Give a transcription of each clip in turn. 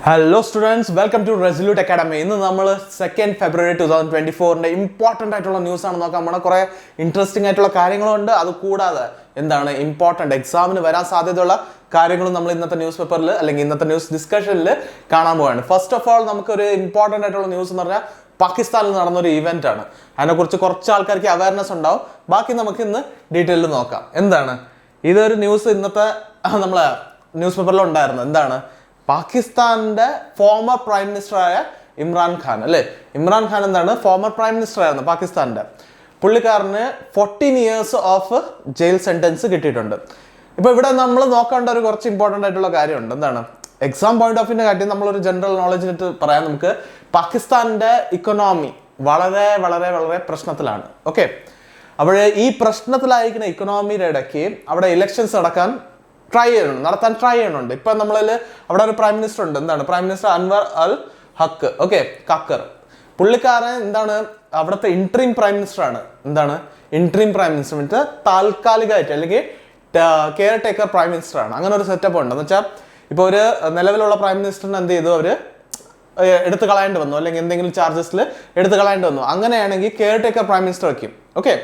Hello students, welcome to resolute academy. ഇന്ന് നമ്മൾ 2 ഫെബ്രുവരി 2024 important ആയിട്ടുള്ള ന്യൂസാണ് നോക്കാം. നമ്മുടെ കുറേ ഇൻട്രസ്റ്റിംഗ് ആയിട്ടുള്ള കാര്യങ്ങളുണ്ട്. അത് കൂടാതെ എന്താണ് ഇമ്പോർട്ടൻ്റ് എക്സാമിന് വരാൻ സാധ്യതയുള്ള കാര്യങ്ങളും നമ്മൾ ഇന്നത്തെ ന്യൂസ് പേപ്പറിൽ അല്ലെങ്കിൽ ഇന്നത്തെ ന്യൂസ് ഡിസ്കഷനിൽ കാണാൻ പോവുകയാണ്. ഫസ്റ്റ് ഓഫ് ഓൾ നമുക്കൊരു ഇമ്പോർട്ടൻ്റ് ആയിട്ടുള്ള ന്യൂസ് എന്ന് പറഞ്ഞാൽ പാകിസ്ഥാനിൽ നടന്നൊരു ഇവൻ്റ് ആണ്. അതിനെക്കുറിച്ച് കുറച്ച് ആൾക്കാർക്ക് അവയർനെസ് ഉണ്ടാവും. ബാക്കി നമുക്ക് ഇന്ന് ഡീറ്റെയിലിൽ നോക്കാം. എന്താണ് ഇതൊരു ന്യൂസ് ഇന്നത്തെ നമ്മളെ ന്യൂസ് പേപ്പറിൽ ഉണ്ടായിരുന്നു. എന്താണ് പാകിസ്ഥാന്റെ ഫോമർ പ്രൈം മിനിസ്റ്ററായ ഇമ്രാൻഖാൻ അല്ലേ, ഇമ്രാൻഖാൻ എന്താണ് ഫോമർ പ്രൈം മിനിസ്റ്റർ ആയിരുന്നു പാകിസ്ഥാന്റെ. പുള്ളിക്കാരന് 14 years ഓഫ് ജയിൽ സെന്റൻസ് കിട്ടിയിട്ടുണ്ട്. ഇപ്പൊ ഇവിടെ നമ്മൾ നോക്കേണ്ട ഒരു കുറച്ച് ഇമ്പോർട്ടൻ്റ് ആയിട്ടുള്ള കാര്യമുണ്ട്. എന്താണ് എക്സാം പോയിന്റ് ഓഫ് വ്യൂവിനെ കാട്ടി നമ്മളൊരു ജനറൽ നോളജിനായിട്ട് പറയാം. നമുക്ക് പാകിസ്ഥാന്റെ ഇക്കണോമി വളരെ വളരെ വളരെ പ്രശ്നത്തിലാണ്. ഓക്കെ, അപ്പോൾ ഈ പ്രശ്നത്തിലായിരിക്കുന്ന ഇക്കണോമിയുടെ ഇടയ്ക്ക് അവിടെ ഇലക്ഷൻസ് നടത്താൻ ട്രൈ ചെയ്യണുണ്ട്. ഇപ്പൊ നമ്മളിൽ അവിടെ ഒരു പ്രൈം മിനിസ്റ്റർ ഉണ്ട്. എന്താണ് പ്രൈം മിനിസ്റ്റർ അൻവർ അൽ ഹക്ക്, ഓക്കെ, കക്കർ. പുള്ളിക്കാരൻ എന്താണ് അവിടുത്തെ ഇൻട്രീം പ്രൈം മിനിസ്റ്റർ ആണ്. എന്താണ് ഇൻട്രീം പ്രൈം മിനിസ്റ്റർ മീൻസ് താൽക്കാലികമായിട്ട് അല്ലെങ്കിൽ കെയർ ടേക്കർ പ്രൈം മിനിസ്റ്റർ ആണ്. അങ്ങനെ ഒരു സെറ്റപ്പ് ഉണ്ട്. എന്ന് വെച്ചാൽ ഇപ്പൊ ഒരു നിലവിലുള്ള പ്രൈം മിനിസ്റ്ററിന് എന്ത് ചെയ്തു, അവര് എടുത്തു കളയേണ്ടി വന്നു അല്ലെങ്കിൽ എന്തെങ്കിലും ചാർജസിൽ എടുത്തു കളയേണ്ടി വന്നു. അങ്ങനെയാണെങ്കിൽ കെയർ ടേക്കർ പ്രൈം മിനിസ്റ്റർ വെക്കും. ഓക്കെ,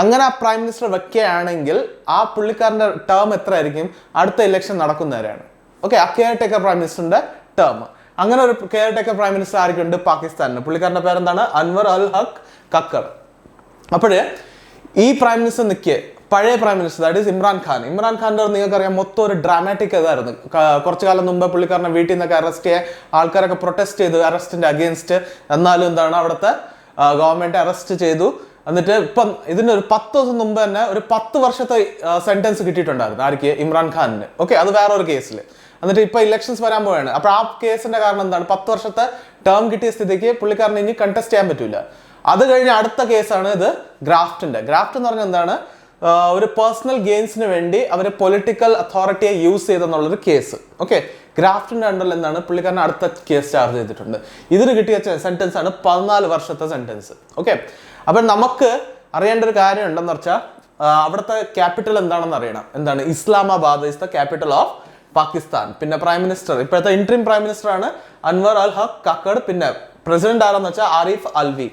അങ്ങനെ ആ പ്രൈം മിനിസ്റ്റർ വെക്കുകയാണെങ്കിൽ ആ പുള്ളിക്കാരൻ്റെ ടേം എത്ര ആയിരിക്കും, അടുത്ത ഇലക്ഷൻ നടക്കുന്നവരാണ്. ഓക്കെ, ആ കെയർ ടേക്കർ പ്രൈം മിനിസ്റ്ററിന്റെ ടേം. അങ്ങനെ ഒരു കെയർ ടേക്കർ പ്രൈം മിനിസ്റ്റർ ആർക്കുണ്ട് പാകിസ്ഥാനിന്. പുള്ളിക്കാരൻ്റെ പേരെന്താണ് അൻവർ അൽ ഹക്ക് കക്കർ. അപ്പോഴേ ഈ പ്രൈം മിനിസ്റ്റർ നിൽക്കുക പഴയ പ്രൈം മിനിസ്റ്റർ ദാറ്റ് ഈസ് ഇമ്രാൻഖാന്റെ നിങ്ങൾക്കറിയാം മൊത്തം ഒരു ഡ്രാമാറ്റിക് ഇതായിരുന്നു. കുറച്ചു കാലം മുമ്പ് പുള്ളിക്കാരനെ വീട്ടിൽ നിന്നൊക്കെ അറസ്റ്റ് ചെയ്യാൻ ആൾക്കാരൊക്കെ പ്രൊട്ടസ്റ്റ് ചെയ്തു അറസ്റ്റിന്റെ അഗേൻസ്റ്റ്. എന്നാലും എന്താണ് അവിടുത്തെ ഗവൺമെന്റ് അറസ്റ്റ് ചെയ്തു. എന്നിട്ട് ഇപ്പം ഇതിന് ഒരു 10 ദിവസം മുമ്പ് തന്നെ ഒരു 10 വർഷത്തെ സെന്റൻസ് കിട്ടിയിട്ടുണ്ടായിരുന്നു ആർക്ക്, ഇമ്രാൻഖാനിന്. ഓക്കെ, അത് വേറെ ഒരു കേസിൽ. എന്നിട്ട് ഇപ്പൊ ഇലക്ഷൻസ് വരാൻ പോവുകയാണ്. അപ്പൊ ആ കേസിന്റെ കാരണം എന്താണ്, 10 വർഷത്തെ ടേം കിട്ടിയ സ്ഥിതിക്ക് പുള്ളിക്കാരന് ഇനി കണ്ടസ്റ്റ് ചെയ്യാൻ പറ്റൂല. അത് കഴിഞ്ഞ് അടുത്ത കേസാണ് ഇത് ഗ്രാഫ്റ്റ് എന്ന് പറഞ്ഞാൽ എന്താണ്, ഒരു പേഴ്സണൽ ഗെയിൻസിന് വേണ്ടി അവർ പൊളിറ്റിക്കൽ അതോറിറ്റിയെ യൂസ് ചെയ്തെന്നുള്ളൊരു കേസ്. ഓക്കെ, ഗ്രാഫ്റ്റിന്റെ അണ്ടറിൽ എന്താണ് പുള്ളിക്കാരൻ അടുത്ത കേസ് ചാർജ് ചെയ്തിട്ടുണ്ട്. ഇതിന് കിട്ടിയ സെന്റൻസ് ആണ് 14 വർഷത്തെ സെന്റൻസ്. ഓക്കെ, അപ്പൊ നമുക്ക് അറിയേണ്ട ഒരു കാര്യം ഉണ്ടെന്ന് വെച്ചാൽ അവിടുത്തെ ക്യാപിറ്റൽ എന്താണെന്ന് അറിയണം. എന്താണ് Islamabad is the capital of Pakistan. പിന്നെ പ്രൈം മിനിസ്റ്റർ ഇപ്പോഴത്തെ ഇൻട്രീം പ്രൈം മിനിസ്റ്റർ ആണ് അൻവർ അൽ ഹക്ക് കക്കർ. പിന്നെ പ്രസിഡന്റ് ആരെന്ന് വെച്ചാൽ ആരിഫ് അൽവി.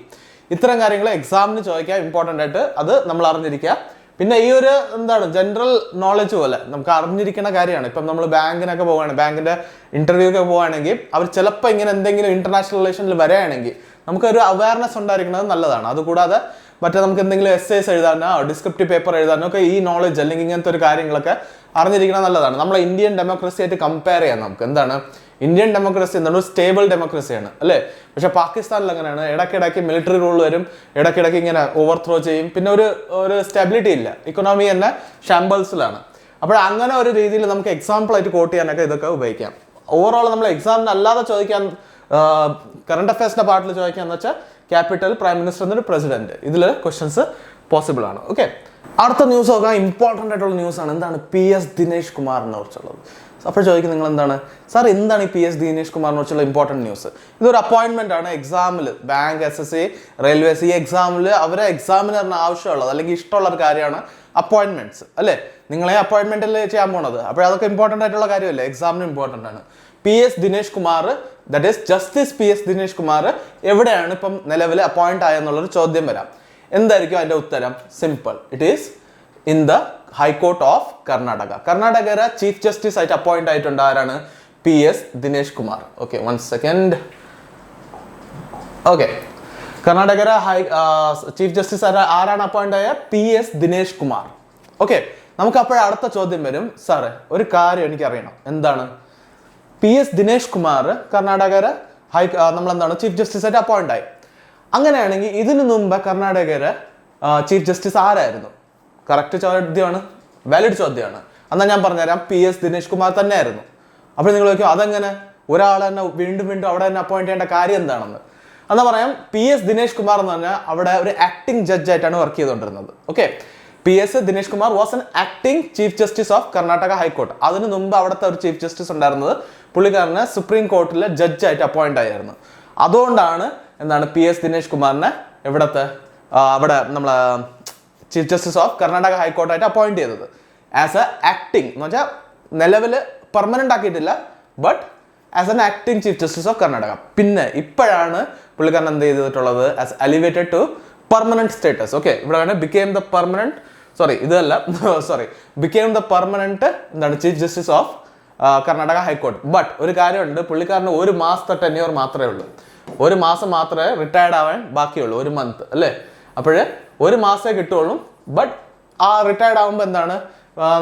ഇത്തരം കാര്യങ്ങൾ എക്സാമിന് ചോദിക്കുക, ഇമ്പോർട്ടൻ്റ് ആയിട്ട് അത് നമ്മൾ അറിഞ്ഞിരിക്കുക. പിന്നെ ഈ ഒരു എന്താണ് ജനറൽ നോളജ് പോലെ നമുക്ക് അറിഞ്ഞിരിക്കുന്ന കാര്യമാണ്. ഇപ്പം നമ്മൾ ബാങ്കിനൊക്കെ പോവുകയാണ്, ബാങ്കിന്റെ ഇന്റർവ്യൂ ഒക്കെ പോവുകയാണെങ്കിൽ അവർ ചിലപ്പോൾ ഇങ്ങനെ എന്തെങ്കിലും ഇന്റർനാഷണൽ റിലേഷനിൽ വരികയാണെങ്കിൽ നമുക്കൊരു അവയർനെസ് ഉണ്ടായിരിക്കുന്നത് നല്ലതാണ്. അതുകൂടാതെ മറ്റേ നമുക്ക് എന്തെങ്കിലും എസ്സേസ് എഴുതാനോ ഡിസ്ക്രിപ്റ്റീവ് പേപ്പർ എഴുതാനോ ഒക്കെ ഈ നോളജ് അല്ലെങ്കിൽ ഇങ്ങനത്തെ ഒരു കാര്യങ്ങളൊക്കെ അറിഞ്ഞിരിക്കുന്നത് നല്ലതാണ്. നമ്മളെ ഇന്ത്യൻ ഡെമോക്രസി ആയിട്ട് കമ്പയർ ചെയ്യാം നമുക്ക്. എന്താണ് ഇന്ത്യൻ ഡെമോക്രസി എന്താണ് ഒരു സ്റ്റേബിൾ ഡെമോക്രസിയാണ് അല്ലേ. പക്ഷെ പാകിസ്ഥാനിൽ അങ്ങനെയാണ്, ഇടയ്ക്കിടയ്ക്ക് മിലിറ്ററി റൂൾ വരും, ഇടയ്ക്കിടയ്ക്ക് ഇങ്ങനെ ഓവർത്രോ ചെയ്യും. പിന്നെ ഒരു സ്റ്റെബിലിറ്റി ഇല്ല, ഇക്കണോമി തന്നെ ഷാമ്പിൾസിലാണ്. അപ്പോൾ അങ്ങനെ ഒരു രീതിയിൽ നമുക്ക് എക്സാമ്പിൾ ആയിട്ട് കോട്ട് ചെയ്യാനൊക്കെ ഇതൊക്കെ ഉപയോഗിക്കാം. ഓവറോൾ നമ്മൾ എക്സാമിന് അല്ലാതെ ചോദിക്കാൻ കറണ്ട് അഫയേഴ്സിന്റെ പാർട്ടിൽ ചോദിക്കാന്ന് വെച്ചാൽ ക്യാപിറ്റൽ, പ്രൈം മിനിസ്റ്റർ എന്നൊരു പ്രസിഡന്റ്, ഇതിൽ ക്വസ്റ്റ്യൻസ് പോസിബിൾ ആണ്. ഓക്കെ, അടുത്ത ന്യൂസ് നോക്കാം. ഇമ്പോർട്ടൻ്റ് ആയിട്ടുള്ള ന്യൂസ് ആണ്. എന്താണ് PS ദിനേശ് കുമാറിനെ കുറിച്ചുള്ളത്. അപ്പോൾ ചോദിക്കും നിങ്ങൾ എന്താണ് സാർ എന്താണ് ഈ PS ദിനേശ് കുമാറിനെ കുറിച്ചുള്ള ഇമ്പോർട്ടൻറ്റ് ന്യൂസ്. ഇതൊരു അപ്പോയിൻമെന്റ് ആണ് എക്സാമിൽ, ബാങ്ക്, SSC, റെയിൽവേസ്, ഈ എക്സാമിൽ അവരെ എക്സാമിനറിന് ആവശ്യമുള്ളത് അല്ലെങ്കിൽ ഇഷ്ടമുള്ള ഒരു കാര്യമാണ് അപ്പോയിൻമെന്റ്സ് അല്ലേ. നിങ്ങളെ അപ്പോയിൻമെന്റിൽ ചെയ്യാൻ പോണത്. അപ്പോൾ അതൊക്കെ ഇമ്പോർട്ടൻ്റ് ആയിട്ടുള്ള കാര്യമല്ലേ, എക്സാമിന് ഇമ്പോർട്ടൻ്റ് ആണ്. PS Dinesh Kumar that is justice PS Dinesh Kumar എവിടെയാണ് ഇപ്പം നിലവിൽ അപ്പോയിന്റ് ആയെന്നുള്ളൊരു ചോദ്യം വരാം. എന്തായിരിക്കും അതിന്റെ ഉത്തരം? Simple, it is in the high court of Karnataka. കർണാടകയുടെ ചീഫ് ജസ്റ്റിസ് ആയിട്ട് അപ്പോയിന്റ് ആയിട്ടുണ്ട് ആരാണ്? PS Dinesh Kumar. Okay, 1 second. Okay, കർണാടകയുടെ ചീഫ് ജസ്റ്റിസ് ആരാണ് അപ്പോയിന്റ് ആയ? PS ദിനേശ് കുമാർ. ഓക്കെ, നമുക്ക് അപ്പോഴേ അടുത്ത ചോദ്യം വരും, സാറേ ഒരു കാര്യം എനിക്കറിയണം. എന്താണ് PS ദിനേശ് കുമാർ കർണാടകയുടെ നമ്മളെന്താണ് ചീഫ് ജസ്റ്റിസ് ആയിട്ട് അപ്പോയിന്റ് ആയി. അങ്ങനെയാണെങ്കിൽ ഇതിനു മുമ്പ് കർണാടകയുടെ ചീഫ് ജസ്റ്റിസ് ആരായിരുന്നു? കറക്റ്റ് ചോദ്യമാണ്, വാലിഡ് ചോദ്യമാണ്. എന്നാൽ ഞാൻ പറഞ്ഞുതരാം, PS ദിനേശ് കുമാർ തന്നെയായിരുന്നു. അപ്പോൾ നിങ്ങൾ ചോദിക്കും അതെങ്ങനെ ഒരാളെ തന്നെ വീണ്ടും വീണ്ടും അവിടെ തന്നെ അപ്പോയിന്റ് ചെയ്യേണ്ട കാര്യം എന്താണെന്ന്. എന്നാ പറയാം, PS ദിനേശ് കുമാർ എന്ന് പറഞ്ഞാൽ അവിടെ ഒരു ആക്ടിംഗ് ജഡ്ജായിട്ടാണ് വർക്ക് ചെയ്തുകൊണ്ടിരുന്നത്. Okay, PS Dinesh Kumar was an acting chief justice of Karnataka high court. അതിനു മുമ്പ് അവിടുത്തെ ഒരു ചീഫ് ജസ്റ്റിസ് ഉണ്ടായിരുന്നത് പുള്ളിക്കാരനെ സുപ്രീം കോർട്ടിലെ ജഡ്ജായിട്ട് അപ്പോയിന്റ് ആയിരുന്നു. അതുകൊണ്ടാണ് എന്താണ് PS ദിനേശ് കുമാറിനെ അവിടെ നമ്മളെ ചീഫ് ജസ്റ്റിസ് ഓഫ് കർണാടക ഹൈക്കോർട്ടായിട്ട് അപ്പോയിന്റ് ചെയ്തത് ആസ് എ ആക്ടിംഗ് എന്ന് വെച്ചാൽ നിലവിൽ പെർമനന്റ് ആക്കിയിട്ടില്ല, but as an acting chief justice of Karnataka. പിന്നെ ഇപ്പോഴാണ് പുള്ളിക്കാരൻ എന്ത് ചെയ്തിട്ടുള്ളത്, as elevated to permanent status. Okay, ഇവിടെ വേണേൽ ബിക്കെയിം ദ പെർമനന്റ് എന്താണ് chief justice of Karnataka high court. But ഒരു കാര്യമുണ്ട്, പുള്ളിക്കാരന് 1 മാസത്തെ ടെന്യൂർ മാത്രമേ ഉള്ളൂ. 1 മാസം മാത്രമേ റിട്ടയർഡ് ആവാൻ ബാക്കിയുള്ളൂ, 1 മന്ത് അല്ലേ. അപ്പോൾ 1 മാസമേ കിട്ടുള്ളൂ. ബട്ട് ആ റിട്ടയർഡ് ആകുമ്പോൾ എന്താണ്,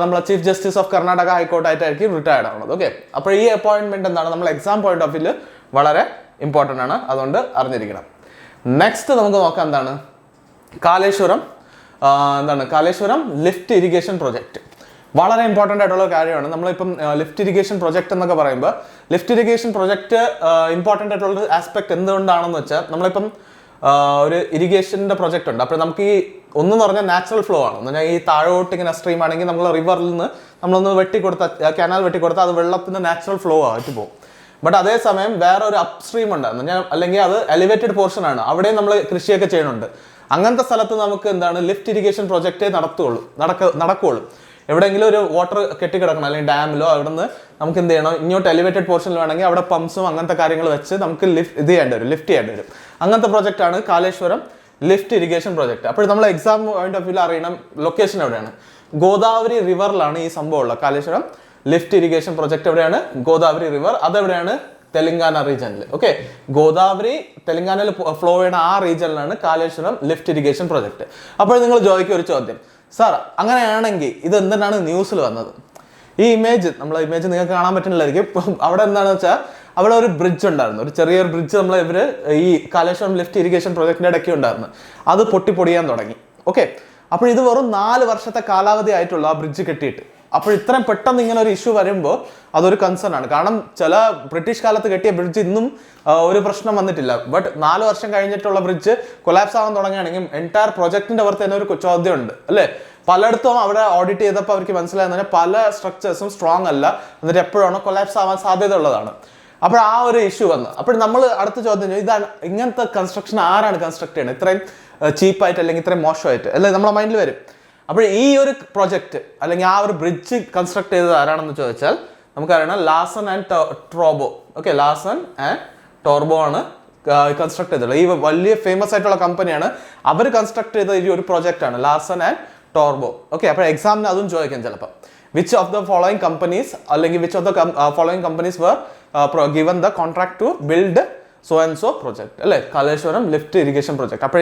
നമ്മളെ ചീഫ് ജസ്റ്റിസ് ഓഫ് കർണാടക ഹൈക്കോർട്ടായിട്ടായിരിക്കും റിട്ടയർഡ് ആവുന്നത്. ഓക്കെ, അപ്പോൾ ഈ അപ്പോയിന്റ്മെന്റ് എന്താണ്, നമ്മൾ എക്സാം പോയിന്റ് ഓഫ് വ്യൂ വളരെ ഇമ്പോർട്ടൻ്റ് ആണ്, അതുകൊണ്ട് അറിഞ്ഞിരിക്കണം. നെക്സ്റ്റ് നമുക്ക് നോക്കാം എന്താണ് കാലേശ്വരം ലിഫ്റ്റ് ഇറിഗേഷൻ പ്രൊജക്ട്. വളരെ ഇമ്പോർട്ടൻ്റ് ആയിട്ടുള്ള കാര്യമാണ്. നമ്മളിപ്പം ലിഫ്റ്റ് ഇറിഗേഷൻ പ്രൊജക്ട് എന്നൊക്കെ പറയുമ്പോൾ ലിഫ്റ്റ് ഇറിഗേഷൻ പ്രൊജക്ട് ഇമ്പോർട്ടൻ്റ് ആയിട്ടുള്ള ആസ്പെക്ട് എന്തുകൊണ്ടാണെന്ന് വെച്ചാൽ, നമ്മളിപ്പം ഒരു ഇറിഗേഷൻ്റെ പ്രൊജക്ട് ഉണ്ട്. അപ്പോൾ നമുക്ക് ഈ ഒന്നെന്ന് പറഞ്ഞാൽ നാച്ചുറൽ ഫ്ലോ ആണ്. എന്ന് പറഞ്ഞാൽ ഈ താഴോട്ട് ഇങ്ങനെ സ്ട്രീം ആണെങ്കിൽ നമ്മൾ റിവറിൽ നിന്ന് നമ്മളൊന്ന് കനാൽ വെട്ടിക്കൊടുത്താൽ അത് വെള്ളത്തിൻ്റെ നാച്ചുറൽ ഫ്ലോ ആയിട്ട് പോകും. ബട്ട് അതേസമയം വേറെ ഒരു അപ് സ്ട്രീം ഉണ്ട്, അല്ലെങ്കിൽ അത് എലിവേറ്റഡ് പോർഷൻ ആണ്, അവിടെയും നമ്മൾ കൃഷിയൊക്കെ ചെയ്യുന്നുണ്ട്. അങ്ങനത്തെ സ്ഥലത്ത് നമുക്ക് എന്താണ് ലിഫ്റ്റ് ഇറിഗേഷൻ പ്രൊജക്റ്റേ നടക്കുകയുള്ളൂ. എവിടെയെങ്കിലും ഒരു വാട്ടർ കെട്ടിക്കിടക്കണം, അല്ലെങ്കിൽ ഡാമിലോ അവിടെ നിന്ന് നമുക്ക് എന്ത് ചെയ്യണം, ഇങ്ങോട്ട് എലിവേറ്റഡ് പോർഷനിൽ വേണമെങ്കിൽ അവിടെ പമ്പ്സും അങ്ങനത്തെ കാര്യങ്ങൾ വെച്ച് നമുക്ക് ലിഫ്റ്റ് ചെയ്യേണ്ടി വരും. അങ്ങനത്തെ പ്രൊജക്റ്റാണ് കാലേശ്വരം ലിഫ്റ്റ് ഇറിഗേഷൻ പ്രൊജക്ട്. അപ്പോൾ നമ്മൾ എക്സാം പോയിന്റ് ഓഫ് വ്യൂ അറിയണം ലൊക്കേഷൻ എവിടെയാണ്. ഗോദാവരി റിവറിലാണ് ഈ സംഭവം ഉള്ളത്. കാലേശ്വരം ലിഫ്റ്റ് ഇറിഗേഷൻ പ്രൊജക്ട് എവിടെയാണ്, ഗോദാവരി റിവർ. അതെവിടെയാണ്, തെലങ്കാന റീജിയനിൽ. ഓക്കെ, ഗോദാവരി തെലങ്കാനയിൽ ഫ്ലോ ചെയ്യുന്ന ആ റീജിയനിലാണ് കാലേശ്വരം ലിഫ്റ്റ് ഇറിഗേഷൻ പ്രൊജക്ട്. അപ്പോൾ നിങ്ങൾ ചോദിക്കും ഒരു ചോദ്യം, സാർ അങ്ങനെയാണെങ്കിൽ ഇത് എന്തിനാണ് ന്യൂസിൽ വന്നത്? ഈ ഇമേജ് നിങ്ങൾക്ക് കാണാൻ പറ്റുന്നില്ലായിരിക്കും. അവിടെ എന്താണെന്ന് വെച്ചാൽ അവിടെ ഒരു ബ്രിഡ്ജ് ഉണ്ടായിരുന്നു, ഒരു ചെറിയൊരു ബ്രിഡ്ജ് ഇവര് ഈ കാലേശ്വരം ലിഫ്റ്റ് ഇറിഗേഷൻ പ്രൊജക്ടിന്റെ ഇടയ്ക്ക് ഉണ്ടായിരുന്നു. അത് പൊടിയാൻ തുടങ്ങി. ഓക്കെ, അപ്പോൾ ഇത് വെറും 4 വർഷത്തെ കാലാവധി ആയിട്ടുള്ള ആ ബ്രിഡ്ജ് കെട്ടിയിട്ട്. അപ്പോൾ ഇത്രയും പെട്ടെന്ന് ഇങ്ങനെ ഒരു ഇഷ്യൂ വരുമ്പോൾ അതൊരു കൺസേൺ ആണ്. കാരണം ചില ബ്രിട്ടീഷ് കാലത്ത് കെട്ടിയ ബ്രിഡ്ജ് ഇന്നും ഒരു പ്രശ്നം വന്നിട്ടില്ല. ബട്ട് 4 വർഷം കഴിഞ്ഞിട്ടുള്ള ബ്രിഡ്ജ് കൊലാപ്സ് ആവാൻ തുടങ്ങുകയാണെങ്കിൽ എൻറ്റയർ പ്രൊജക്ടിന്റെ പുറത്ത് തന്നെ ഒരു ചോദ്യമുണ്ട് അല്ലേ. പലയിടത്തും അവിടെ ഓഡിറ്റ് ചെയ്തപ്പോൾ അവർക്ക് മനസ്സിലായെന്ന് പറഞ്ഞാൽ പല സ്ട്രക്ചേഴ്സും സ്ട്രോങ് അല്ല, എന്നിട്ട് എപ്പോഴാണോ കൊലാപ്സ് ആവാൻ സാധ്യത ഉള്ളതാണ്. അപ്പോൾ ആ ഒരു ഇഷ്യൂ വന്നു. അപ്പോൾ നമ്മൾ അടുത്ത ചോദ്യം, ഇതാണ് ഇങ്ങനത്തെ കൺസ്ട്രക്ഷൻ ആരാണ് കൺസ്ട്രക്ട് ചെയ്യുന്നത് ഇത്രയും ചീപ്പായിട്ട് അല്ലെങ്കിൽ ഇത്രയും മോശമായിട്ട് അല്ലേ, നമ്മളെ മൈൻഡിൽ വരും. അപ്പോൾ ഈ ഒരു പ്രൊജക്ട് അല്ലെങ്കിൽ ആ ഒരു ബ്രിഡ്ജ് കൺസ്ട്രക്ട് ചെയ്തത് ആരാണെന്ന് ചോദിച്ചാൽ നമുക്കറിയണം ലാർസൻ ആൻഡ് ടോർബോ. ഓക്കെ, ലാർസൻ ആൻഡ് ടോർബോ ആണ് കൺസ്ട്രക്ട് ചെയ്തിട്ടുള്ളത്. ഈ വലിയ ഫേമസ് ആയിട്ടുള്ള കമ്പനിയാണ്. അവർ കൺസ്ട്രക്ട് ചെയ്ത ഈ ഒരു പ്രൊജക്ട് ആണ് ലാർസൻ ആൻഡ് ടോർബോ. ഓക്കെ, അപ്പോൾ എക്സാമിന് അതും ചോദിക്കാം ചിലപ്പോൾ. Which of the following companies അല്ലെങ്കിൽ which of the following companies were given the contract to build so and so project അല്ലേ, കാലേശ്വരം ലിഫ്റ്റ് ഇറിഗേഷൻ പ്രൊജക്ട്. അപ്പോൾ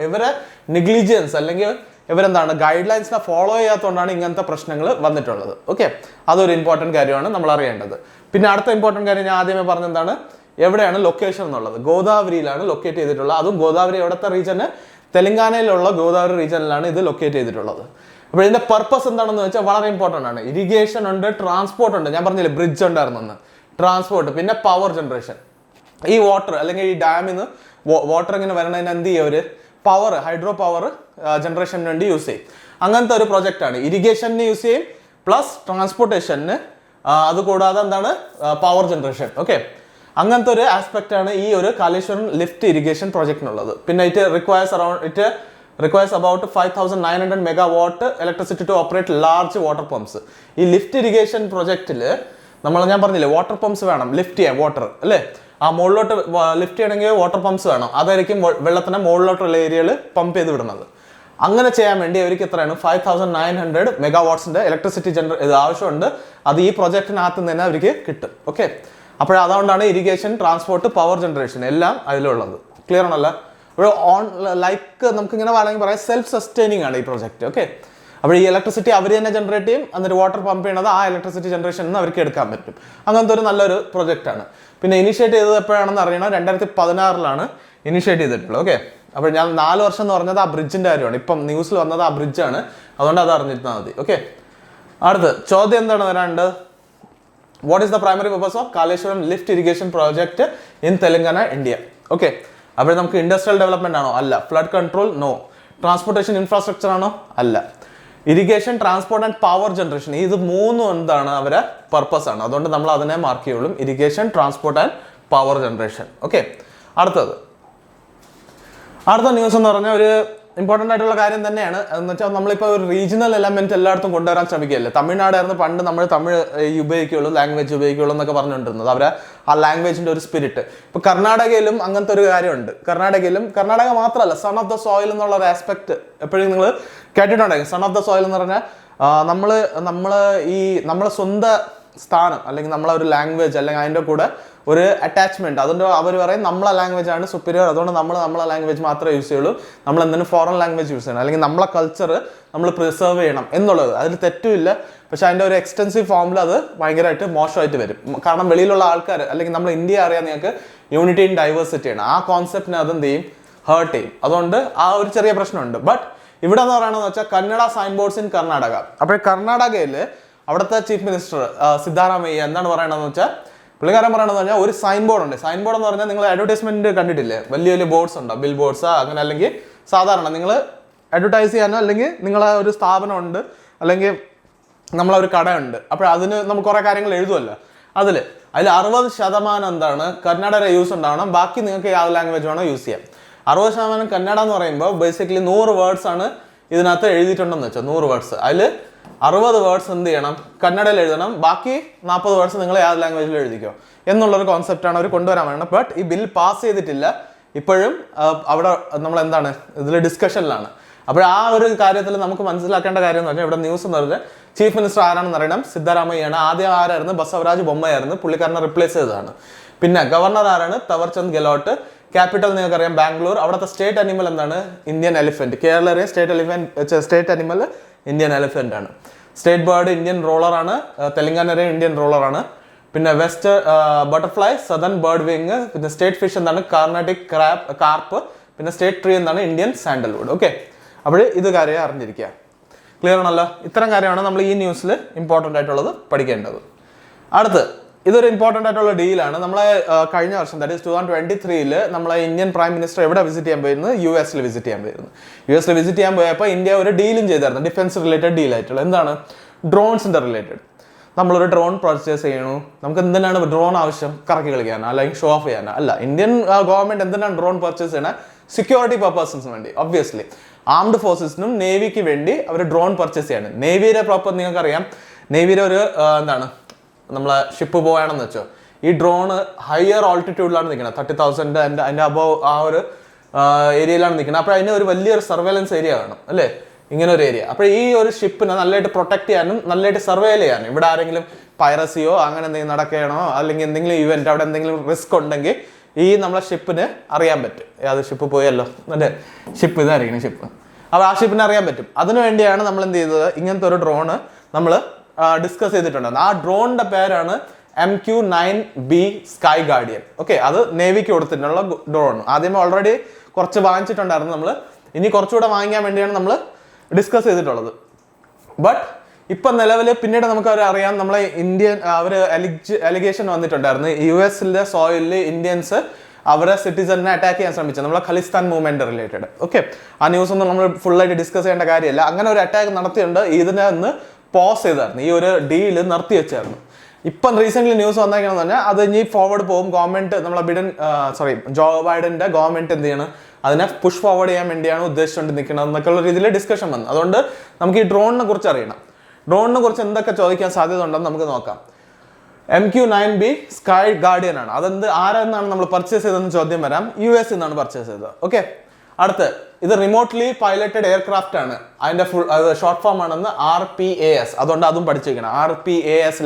ഇവരെ നെഗ്ലിജൻസ് അല്ലെങ്കിൽ ഇവരെന്താണ് ഗൈഡ് ലൈൻസിനെ ഫോളോ ചെയ്യാത്തതുകൊണ്ടാണ് ഇങ്ങനത്തെ പ്രശ്നങ്ങൾ വന്നിട്ടുള്ളത്. ഓക്കെ, അതൊരു ഇമ്പോർട്ടൻറ്റ് കാര്യമാണ് നമ്മൾ അറിയേണ്ടത്. പിന്നെ അടുത്ത ഇമ്പോർട്ടൻറ്റ് കാര്യം ഞാൻ ആദ്യമേ പറഞ്ഞെന്താണ്, എവിടെയാണ് ലൊക്കേഷൻ എന്നുള്ളത്. ഗോദാവരിയിലാണ് ലൊക്കേറ്റ് ചെയ്തിട്ടുള്ളത്. അതും ഗോദാവരി എവിടുത്തെ റീജിയന്, തെലങ്കാനയിലുള്ള ഗോദാവരി റീജിയനിലാണ് ഇത് ലൊക്കേറ്റ് ചെയ്തിട്ടുള്ളത്. അപ്പോൾ ഇതിന്റെ പർപ്പസ് എന്താണെന്ന് വെച്ചാൽ വളരെ ഇമ്പോർട്ടൻ്റ് ആണ്. ഇറിഗേഷൻ ഉണ്ട്, ട്രാൻസ്പോർട്ട് ഉണ്ട്, ഞാൻ പറഞ്ഞില്ലേ ബ്രിഡ്ജ് ഉണ്ടായിരുന്നെന്ന്, ട്രാൻസ്പോർട്ട്, പിന്നെ പവർ ജനറേഷൻ. ഈ വാട്ടർ അല്ലെങ്കിൽ ഈ ഡാമിൽ നിന്ന് വാട്ടർ ഇങ്ങനെ വരണതിന് എന്ത് ചെയ്യും അവർ, പവർ, ഹൈഡ്രോ പവർ ജനറേഷന് വേണ്ടി യൂസ് ചെയ്യും. അങ്ങനത്തെ ഒരു പ്രൊജക്റ്റാണ്. ഇറിഗേഷന് യൂസ് ചെയ്യും, പ്ലസ് ട്രാൻസ്പോർട്ടേഷന്, അതുകൂടാതെ എന്താണ് പവർ ജനറേഷൻ. ഓക്കെ, അങ്ങനത്തെ ഒരു ആസ്പെക്റ്റ് ആണ് ഈ ഒരു കാലേശ്വരം ലിഫ്റ്റ് ഇറിഗേഷൻ പ്രൊജക്ടിനുള്ളത്. പിന്നെ it requires about 5900 megawatt electricity to operate large water pumps. ഈ ലിഫ്റ്റ് ഇറിഗേഷൻ പ്രൊജക്റ്റിൽ ഞാൻ പറഞ്ഞില്ലേ വാട്ടർ പമ്പ്സ് വേണം ലിഫ്റ്റ് ചെയ്യാൻ, വാട്ടർ അല്ലേ, ആ മുകളിലോട്ട് ലിഫ്റ്റ് ചെയ്യണമെങ്കിൽ വാട്ടർ പമ്പ്സ് വേണം. അതായിരിക്കും വെള്ളത്തിനെ മുകളിലോട്ടുള്ള ഏരിയയിൽ പമ്പ് ചെയ്ത് വിടുന്നത്. അങ്ങനെ ചെയ്യാൻ വേണ്ടി അവർക്ക് എത്രയാണ് 5900 മെഗാവാട്ട്സിന്റെ ഇലക്ട്രിസിറ്റി ആവശ്യമുണ്ട്. അത് ഈ പ്രൊജക്ടിനകത്ത് നിന്ന് തന്നെ അവർക്ക് കിട്ടും. ഓക്കെ, അപ്പോൾ അതുകൊണ്ടാണ് ഇറിഗേഷൻ, ട്രാൻസ്പോർട്ട്, പവർ ജനറേഷൻ എല്ലാം അതിലുള്ളത്. ക്ലിയർ ആണല്ലോ. ഒരു ലൈക്ക് നമുക്ക് ഇങ്ങനെ വേണമെങ്കിൽ പറയാം സെൽഫ് സസ്റ്റൈനിങ് ആണ് ഈ പ്രൊജക്ട്. ഓക്കെ, അപ്പോൾ ഈ ഇലക്ട്രിസിറ്റി അവർ തന്നെ ജനറേറ്റ് ചെയ്യും, എന്നിട്ട് വാട്ടർ പമ്പ് ചെയ്യണത് ആ ഇലക്ട്രിസിറ്റി ജനറേഷൻ നിന്ന് അവർക്ക് എടുക്കാൻ പറ്റും. അങ്ങനത്തെ ഒരു നല്ലൊരു പ്രൊജക്റ്റാണ്. പിന്നെ ഇനിഷ്യേറ്റ് ചെയ്തത് എപ്പോഴാണെന്ന് അറിയണം, 2016 ഇനിഷ്യേറ്റ് ചെയ്തിട്ടുള്ളത്. ഓക്കെ, അപ്പോൾ ഞാൻ 4 വർഷം എന്ന് പറഞ്ഞത് ആ ബ്രിഡ്ജിന്റെ കാര്യമാണ്. ഇപ്പം ന്യൂസിൽ വന്നത് ആ ബ്രിഡ്ജാണ്, അതുകൊണ്ട് അത് അറിഞ്ഞിരുന്നാൽ മതി. ഓക്കെ, അടുത്ത് ചോദ്യം എന്താണ് വരാണ്ട്, what is the primary purpose of Kaleshwaram lift irrigation project in Telangana, India? Okay, അപ്പോൾ നമുക്ക് ഇൻഡസ്ട്രിയൽ ഡെവലപ്മെന്റ് ആണോ? അല്ല. Flood control? No. Transportation infrastructure ആണോ? അല്ല. Irrigation, transport and power generation, ഇത് മൂന്നും എന്താണ് അവരെ പർപ്പസ് ആണ്. അതുകൊണ്ട് നമ്മൾ അതിനെ മാർക്ക് ചെയ്യുള്ളൂ, irrigation, transport and power generation. Okay, അടുത്ത ന്യൂസ് എന്ന് പറഞ്ഞാൽ ഒരു ഇമ്പോർട്ടൻ്റ് ആയിട്ടുള്ള കാര്യം തന്നെയാണ്. എന്ന് വെച്ചാൽ നമ്മളിപ്പോൾ ഒരു റീജിയണൽ എലമെന്റ് എല്ലായിടത്തും കൊണ്ടുവരാൻ ശ്രമിക്കുകയല്ലേ. തമിഴ്നാടായിരുന്നു പണ്ട് നമ്മൾ തമിഴ് ഉപയോഗിക്കുള്ളൂ, ലാംഗ്വേജ് ഉപയോഗിക്കുള്ളൂ എന്നൊക്കെ പറഞ്ഞുകൊണ്ടിരുന്നത്, അവരെ ആ ലാംഗ്വേജിന്റെ ഒരു സ്പിരിറ്റ്. ഇപ്പൊ കർണാടകയിലും അങ്ങനത്തെ ഒരു കാര്യമുണ്ട്. കർണാടക മാത്രമല്ല, സൺ ഓഫ് ദ സോയിൽ എന്നുള്ള ഒരു ആസ്പെക്ട് എപ്പോഴും നിങ്ങൾ കേട്ടിട്ടുണ്ടായിരിക്കും. സൺ ഓഫ് ദ സോയിൽ എന്ന് പറഞ്ഞാൽ നമ്മളെ സ്വന്തം സ്ഥാനം അല്ലെങ്കിൽ നമ്മളെ ഒരു ലാംഗ്വേജ് അല്ലെങ്കിൽ അതിൻ്റെ കൂടെ ഒരു അറ്റാച്ച്മെന്റ്, അതുകൊണ്ട് അവർ പറയും നമ്മളെ ലാംഗ്വേജ് ആണ് സുപ്പീരിയർ, അതുകൊണ്ട് നമ്മളെ ലാംഗ്വേജ് മാത്രമേ യൂസ് ചെയ്യുള്ളൂ, നമ്മൾ എന്തിനും ഫോറിൻ ലാംഗ്വേജ് യൂസ് ചെയ്യണം, അല്ലെങ്കിൽ നമ്മളെ കൾച്ചർ നമ്മൾ പ്രിസർവ് ചെയ്യണം എന്നുള്ളത്. അതിൽ തെറ്റുമില്ല. പക്ഷെ അതിൻ്റെ ഒരു എക്സ്റ്റെൻസീവ് ഫോമിൽ അത് ഭയങ്കരമായിട്ട് മോശമായിട്ട് വരും. കാരണം വെളിയിലുള്ള ആൾക്കാർ അല്ലെങ്കിൽ നമ്മൾ ഇന്ത്യ അറിയാൻ നിങ്ങൾക്ക് യൂണിറ്റി ഇൻ ഡൈവേഴ്സിറ്റി ആണ്, ആ കോൺസെപ്റ്റിനെ അത് എന്ത് ചെയ്യും, ഹേർട്ട് ചെയ്യും. അതുകൊണ്ട് ആ ഒരു ചെറിയ പ്രശ്നമുണ്ട്. ബട്ട് ഇവിടെ എന്ന് പറയണമെന്ന് വെച്ചാൽ Kannada sign boards in Karnataka. അപ്പോൾ കർണാടകയിൽ അവിടുത്തെ ചീഫ് മിനിസ്റ്റർ സിദ്ധാരാമയ്യ എന്താണ് പറയണമെന്ന് വെച്ചാൽ, പുള്ളിക്കാരൻ പറയണമെന്ന് പറഞ്ഞാൽ ഒരു സൈൻ ബോർഡ് ഉണ്ട്. സൈൻ ബോർഡ് എന്ന് പറഞ്ഞാൽ നിങ്ങൾ അഡ്വർടൈസ്മെന്റ് കണ്ടിട്ടില്ലേ, വലിയ വലിയ ബോർഡ്സ് ഉണ്ടോ, ബിൽ ബോർഡ്സ് അങ്ങനെ, അല്ലെങ്കിൽ സാധാരണ നിങ്ങൾ അഡ്വർടൈസ് ചെയ്യാനോ അല്ലെങ്കിൽ നിങ്ങളെ ഒരു സ്ഥാപനമുണ്ട് അല്ലെങ്കിൽ നമ്മളൊരു കടയുണ്ട്, അപ്പോൾ അതിന് നമ്മൾ കുറേ കാര്യങ്ങൾ എഴുതുമല്ലോ. അതിൽ 60% എന്താണ് കന്നഡയുടെ യൂസ് ഉണ്ടാവണം, ബാക്കി നിങ്ങൾക്ക് ഏത് ലാംഗ്വേജ് വേണോ യൂസ് ചെയ്യാം. 60% കന്നഡ എന്ന് പറയുമ്പോൾ ബേസിക്കലി 100 വേർഡ്സ് ആണ് ഇതിനകത്ത് എഴുതിയിട്ടുണ്ടെന്ന് വെച്ചാൽ 100 വേർഡ്സ്. അതിൽ 60 വേർഡ്സ് എന്ത് ചെയ്യണം, കന്നഡയിൽ എഴുതണം, ബാക്കി 40 വേർഡ്സ് നിങ്ങൾ ഏത് ലാംഗ്വേജിൽ എഴുതിക്കോ എന്നുള്ളൊരു കോൺസെപ്റ്റാണ് അവർ കൊണ്ടുവരാൻ വേണ്ടത്. ബട്ട് ഈ ബിൽ പാസ് ചെയ്തിട്ടില്ല, ഇപ്പോഴും അവിടെ നമ്മൾ എന്താണ് ഇതിൽ ഡിസ്കഷനിലാണ്. അപ്പോൾ ആ ഒരു കാര്യത്തിൽ നമുക്ക് മനസ്സിലാക്കേണ്ട കാര്യം എന്ന് പറഞ്ഞാൽ ഇവിടെ ന്യൂസ് എന്ന് പറഞ്ഞാൽ ചീഫ് മിനിസ്റ്റർ ആരാണെന്ന് അറിയണം, സിദ്ധരാമയ്യാണ്. ആദ്യം ആരായിരുന്നു, ബസവരാജ് ബൊമ്മയായിരുന്നു, പുള്ളിക്കാരനെ റിപ്ലേസ് ചെയ്തതാണ്. പിന്നെ ഗവർണർ ആരാണ്, തവർചന്ദ് ഗെലോട്ട്. ക്യാപിറ്റൽ നിങ്ങൾക്കറിയാം ബാംഗ്ലൂർ. അവിടുത്തെ സ്റ്റേറ്റ് അനിമൽ എന്താണ്, ഇന്ത്യൻ എലിഫന്റ്. കേരളയിലെ സ്റ്റേറ്റ് അനിമൽ ഇന്ത്യൻ എലിഫന്റ് ആണ്. സ്റ്റേറ്റ് ബേർഡ് ഇന്ത്യൻ റോളറാണ്. തെലങ്കാനയിലെ ഇന്ത്യൻ റോളറാണ്. പിന്നെ west butterfly, southern bird wing. പിന്നെ സ്റ്റേറ്റ് ഫിഷ് എന്താണ്, കാർണാട്ടിക് കാർപ്പ്. പിന്നെ സ്റ്റേറ്റ് ട്രീ എന്താണ്, ഇന്ത്യൻ സാൻഡൽവുഡ്. ഓക്കെ, അപ്പോൾ ഇത് കാര്യം അറിഞ്ഞിരിക്കുക. ക്ലിയർ ആണല്ലോ. ഇത്തരം കാര്യമാണ് നമ്മൾ ഈ ന്യൂസിൽ ഇമ്പോർട്ടൻ്റ് ആയിട്ടുള്ളത് പഠിക്കേണ്ടത്. അടുത്ത് ഇതൊരു ഇമ്പോർട്ടൻ്റ് ആയിട്ടുള്ള ഡീലാണ്. നമ്മളെ കഴിഞ്ഞ വർഷം, ദാറ്റ് ഈസ് 2023 നമ്മളെ ഇന്ത്യൻ പ്രൈം മിനിസ്റ്റർ എവിടെ വിസിറ്റ് ചെയ്യാൻ പോയിരുന്നു, US വിസിറ്റ് ചെയ്യാൻ പോയിരുന്നു. US വിസിറ്റ് ചെയ്യാൻ പോയപ്പോൾ ഇന്ത്യ ഒരു ഡീലും ചെയ്തായിരുന്നു, ഡിഫൻസ് റിലേറ്റഡ് ഡീലായിട്ടുള്ള. എന്താണ്, ഡ്രോൺസിൻ്റെ റിലേറ്റഡ്. നമ്മളൊരു ഡ്രോൺ പർച്ചേസ് ചെയ്യണു. നമുക്ക് എന്തിനാണ് ഡ്രോൺ ആവശ്യം, കറക്കി കളിക്കാനോ അല്ലെങ്കിൽ ഷോ ഓഫ് ചെയ്യാനോ അല്ല. ഇന്ത്യൻ ഗവൺമെന്റ് എന്തിനാണ് ഡ്രോൺ പർച്ചേസ് ചെയ്യണത്, സെക്യൂരിറ്റി പർപ്പസിന് വേണ്ടി. ഒബ്വിയസ്ലി ആംഡ് ഫോഴ്സസിനും നേവിക്ക് വേണ്ടി അവർ ഡ്രോൺ പർച്ചേസ് ചെയ്യാണ്. നേവിയുടെ പ്രോപ്പർ നിങ്ങൾക്കറിയാം, നേവിയുടെ ഒരു എന്താണ് നമ്മളെ ഷിപ്പ് പോയാണെന്ന് വെച്ചോ, ഈ ഡ്രോണ് ഹയർ ഓൾട്ടിറ്റ്യൂഡിലാണ് നിൽക്കുന്നത്, 30,000 അതിൻ്റെ അബവ് ആ ഒരു ഏരിയയിലാണ് നിൽക്കുന്നത്. അപ്പോൾ അതിന് ഒരു വലിയൊരു സർവേലൻസ് ഏരിയ വേണം അല്ലേ, ഇങ്ങനെ ഒരു ഏരിയ. അപ്പോൾ ഈ ഒരു ഷിപ്പിനെ നല്ലതായിട്ട് പ്രൊട്ടക്ട് ചെയ്യാനും നല്ലതായിട്ട് സർവേൽ ചെയ്യാനും, ഇവിടെ ആരെങ്കിലും പൈറസിയോ അങ്ങനെ എന്തെങ്കിലും നടക്കണോ അല്ലെങ്കിൽ എന്തെങ്കിലും ഇവന്റ് അവിടെ എന്തെങ്കിലും റിസ്ക് ഉണ്ടെങ്കിൽ ഈ നമ്മളെ ഷിപ്പിന് അറിയാൻ പറ്റും, ഏത് ഷിപ്പ് പോയല്ലോ അല്ലേ, ഷിപ്പ് ഇതായിരിക്കണം ഷിപ്പ്. അപ്പോൾ ആ ഷിപ്പിന് അറിയാൻ പറ്റും. അതിനു വേണ്ടിയാണ് നമ്മൾ എന്ത് ചെയ്തത്, ഇങ്ങനത്തെ ഒരു ഡ്രോണ് നമ്മൾ ഡിസ്കസ് ചെയ്തിട്ടുണ്ടായിരുന്നു. ആ ഡ്രോണിന്റെ പേരാണ് MQ-9B സ്കൈ ഗാർഡിയൻ. ഓക്കെ, അത് നേവിക്ക് കൊടുത്തിട്ടുള്ള ഡ്രോൺ. ആദ്യമേ ഓൾറെഡി കുറച്ച് വാങ്ങിച്ചിട്ടുണ്ടായിരുന്നു നമ്മൾ, ഇനി കുറച്ചുകൂടെ വാങ്ങിക്കാൻ വേണ്ടിയാണ് നമ്മൾ ഡിസ്കസ് ചെയ്തിട്ടുള്ളത്. ബട്ട് ഇപ്പം നിലവിൽ പിന്നീട് നമുക്ക് അറിയാം, നമ്മളെ ഇന്ത്യൻ അലിഗേഷൻ വന്നിട്ടുണ്ടായിരുന്നു, US സോയിലിൽ ഇന്ത്യൻസ് അവരെ സിറ്റിസണിനെ അറ്റാക്ക് ചെയ്യാൻ ശ്രമിച്ചത്, നമ്മളെ ഖലിസ്ഥാൻ മൂവ്മെന്റ് റിലേറ്റഡ്. ഓക്കെ, ആ ന്യൂസ് ഒന്നും നമ്മൾ ഫുള്ളായിട്ട് ഡിസ്കസ് ചെയ്യേണ്ട കാര്യമല്ല. അങ്ങനെ ഒരു അറ്റാക്ക് നടത്തിയിട്ടുണ്ട്, ഇതിനെ ഒന്ന് പോസ് ചെയ്തായിരുന്നു, ഈ ഒരു ഡീല് നിർത്തി വെച്ചായിരുന്നു. ഇപ്പം റീസെന്റ് ന്യൂസ് വന്നേക്കണമെന്ന് പറഞ്ഞാൽ അത് ഇനി ഫോർവേഡ് പോകും. ഗവൺമെന്റ് നമ്മളെ ജോ ബൈഡന്റെ ഗവൺമെന്റ് എന്ത് ചെയ്യണം, അതിനെ പുഷ് ഫോർവേഡ് ചെയ്യാൻ വേണ്ടിയാണ് ഉദ്ദേശിച്ചുകൊണ്ട് നിൽക്കുന്നത് എന്നൊക്കെയുള്ള രീതിയിൽ ഡിസ്കഷൻ വന്നു. അതുകൊണ്ട് നമുക്ക് ഈ ഡ്രോണിനെ കുറിച്ച് അറിയണം. ഡ്രോണിനെ കുറിച്ച് എന്തൊക്കെ ചോദിക്കാൻ സാധ്യത ഉണ്ടെന്ന് നമുക്ക് നോക്കാം. MQ-9B സ്കൈ ഗാർഡിയൻ ആണ്. അതെന്ത് ആരെന്നാണ് നമ്മൾ പർച്ചേസ് ചെയ്തതെന്ന് ചോദ്യം വരാം. US നിന്നാണ് പർച്ചേസ് ചെയ്തത്. ഓക്കെ, അടുത്ത് ഇത് റിമോട്ട്ലി പൈലറ്റഡ് എയർക്രാഫ്റ്റ് ആണ്. അതിന്റെ ഫുൾ ഷോർട്ട് ഫോം ആണെന്ന് RPAS. അതുകൊണ്ട് അതും പഠിച്ചിരിക്കണം. RPAS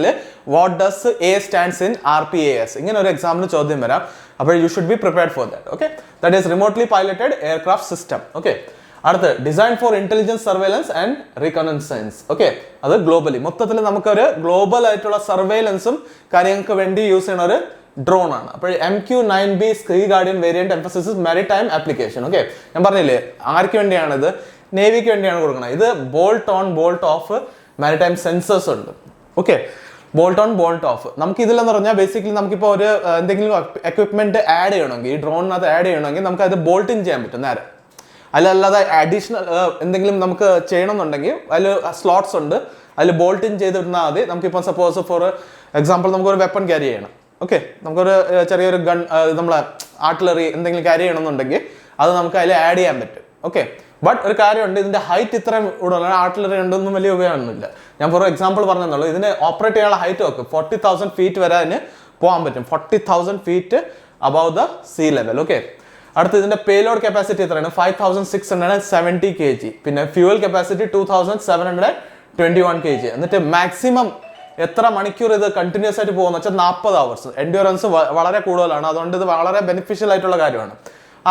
what does A stands in RPAS? ഇങ്ങനെ ഒരു എക്സാമിന് ചോദ്യം വരാം. അപ്പോൾ you should be prepared for that. Okay, that is remotely piloted aircraft system. Okay, അടുത്ത് design for intelligence surveillance and reconnaissance. Okay, അത് ഗ്ലോബലി മൊത്തത്തിൽ നമുക്കൊരു ഗ്ലോബൽ ആയിട്ടുള്ള സർവേലൻസും കാര്യങ്ങൾക്ക് വേണ്ടി യൂസ് ചെയ്യുന്ന ഒരു ഡ്രോൺ ആണ്. അപ്പോൾ MQ-9B sky guardian variant emphasis maritime application. Okay, ഞാൻ പറഞ്ഞില്ലേ ആർക്ക് വേണ്ടിയാണ് ഇത്, നേവിക്ക് വേണ്ടിയാണ് കൊടുക്കുന്നത്. ഇത് bolt on bolt off maritime sensors ഉണ്ട്. Okay, bolt on bolt off. നമുക്ക് ഇതിലെന്ന് പറഞ്ഞാൽ ബേസിക്കലി നമുക്കിപ്പോൾ ഒരു എന്തെങ്കിലും എക്വിപ്മെന്റ് ആഡ് ചെയ്യണമെങ്കിൽ, ഈ ഡ്രോണിനകത്ത് ആഡ് ചെയ്യണമെങ്കിൽ നമുക്ക് അത് ബോൾട്ടിൻ ചെയ്യാൻ പറ്റും നേരെ. അല്ലാതെ അഡീഷണൽ എന്തെങ്കിലും നമുക്ക് ചെയ്യണമെന്നുണ്ടെങ്കിൽ അതിൽ സ്ലോട്ട്സ് ഉണ്ട്, അതിൽ ബോൾട്ടിൻ ചെയ്തിരുന്നാൽ മതി. നമുക്കിപ്പോൾ സപ്പോസ് ഫോർ എക്സാമ്പിൾ നമുക്കൊരു വെപ്പൺ ക്യാരി ചെയ്യണം. ഓക്കെ, നമുക്കൊരു ചെറിയൊരു ഗൺ നമ്മളെ ആർട്ടിലറി എന്തെങ്കിലും ക്യാരി ചെയ്യണമെന്നുണ്ടെങ്കിൽ അത് നമുക്ക് അതിൽ ആഡ് ചെയ്യാൻ പറ്റും. ഓക്കെ, ബട്ട് ഒരു കാര്യമുണ്ട്, ഇതിന്റെ ഹൈറ്റ് ഇത്രയും കൂടുതലാണ്, ആർട്ടിലറി ഉണ്ടൊന്നും വലിയ ഉപയോഗമൊന്നുമില്ല. ഞാൻ ഫോർ എക്സാമ്പിൾ പറഞ്ഞെന്നുള്ളൂ. ഇതിന് ഓപ്പറേറ്റ് ചെയ്യാനുള്ള ഹൈറ്റ് നോക്ക് 40,000 ഫീറ്റ് വരെ അതിന് പോകാൻ പറ്റും. 40,000 feet above the sea level. Okay, അടുത്ത് ഇതിന്റെ പേലോഡ് കപ്പാസിറ്റി എത്രയാണ്? 5,670 kg. പിന്നെ ഫ്യൂവൽ കപ്പാസിറ്റി 2,721 kg. എന്നിട്ട് മാക്സിമം എത്ര മണിക്കൂർ ഇത് കണ്ടിന്യൂസ് ആയിട്ട് പോകുന്ന വെച്ചാൽ 40 hours. എൻഡ്യൂറൻസ് വളരെ കൂടുതലാണ്. അതുകൊണ്ട് ഇത് വളരെ ബെനിഫിഷ്യൽ ആയിട്ടുള്ള കാര്യമാണ്.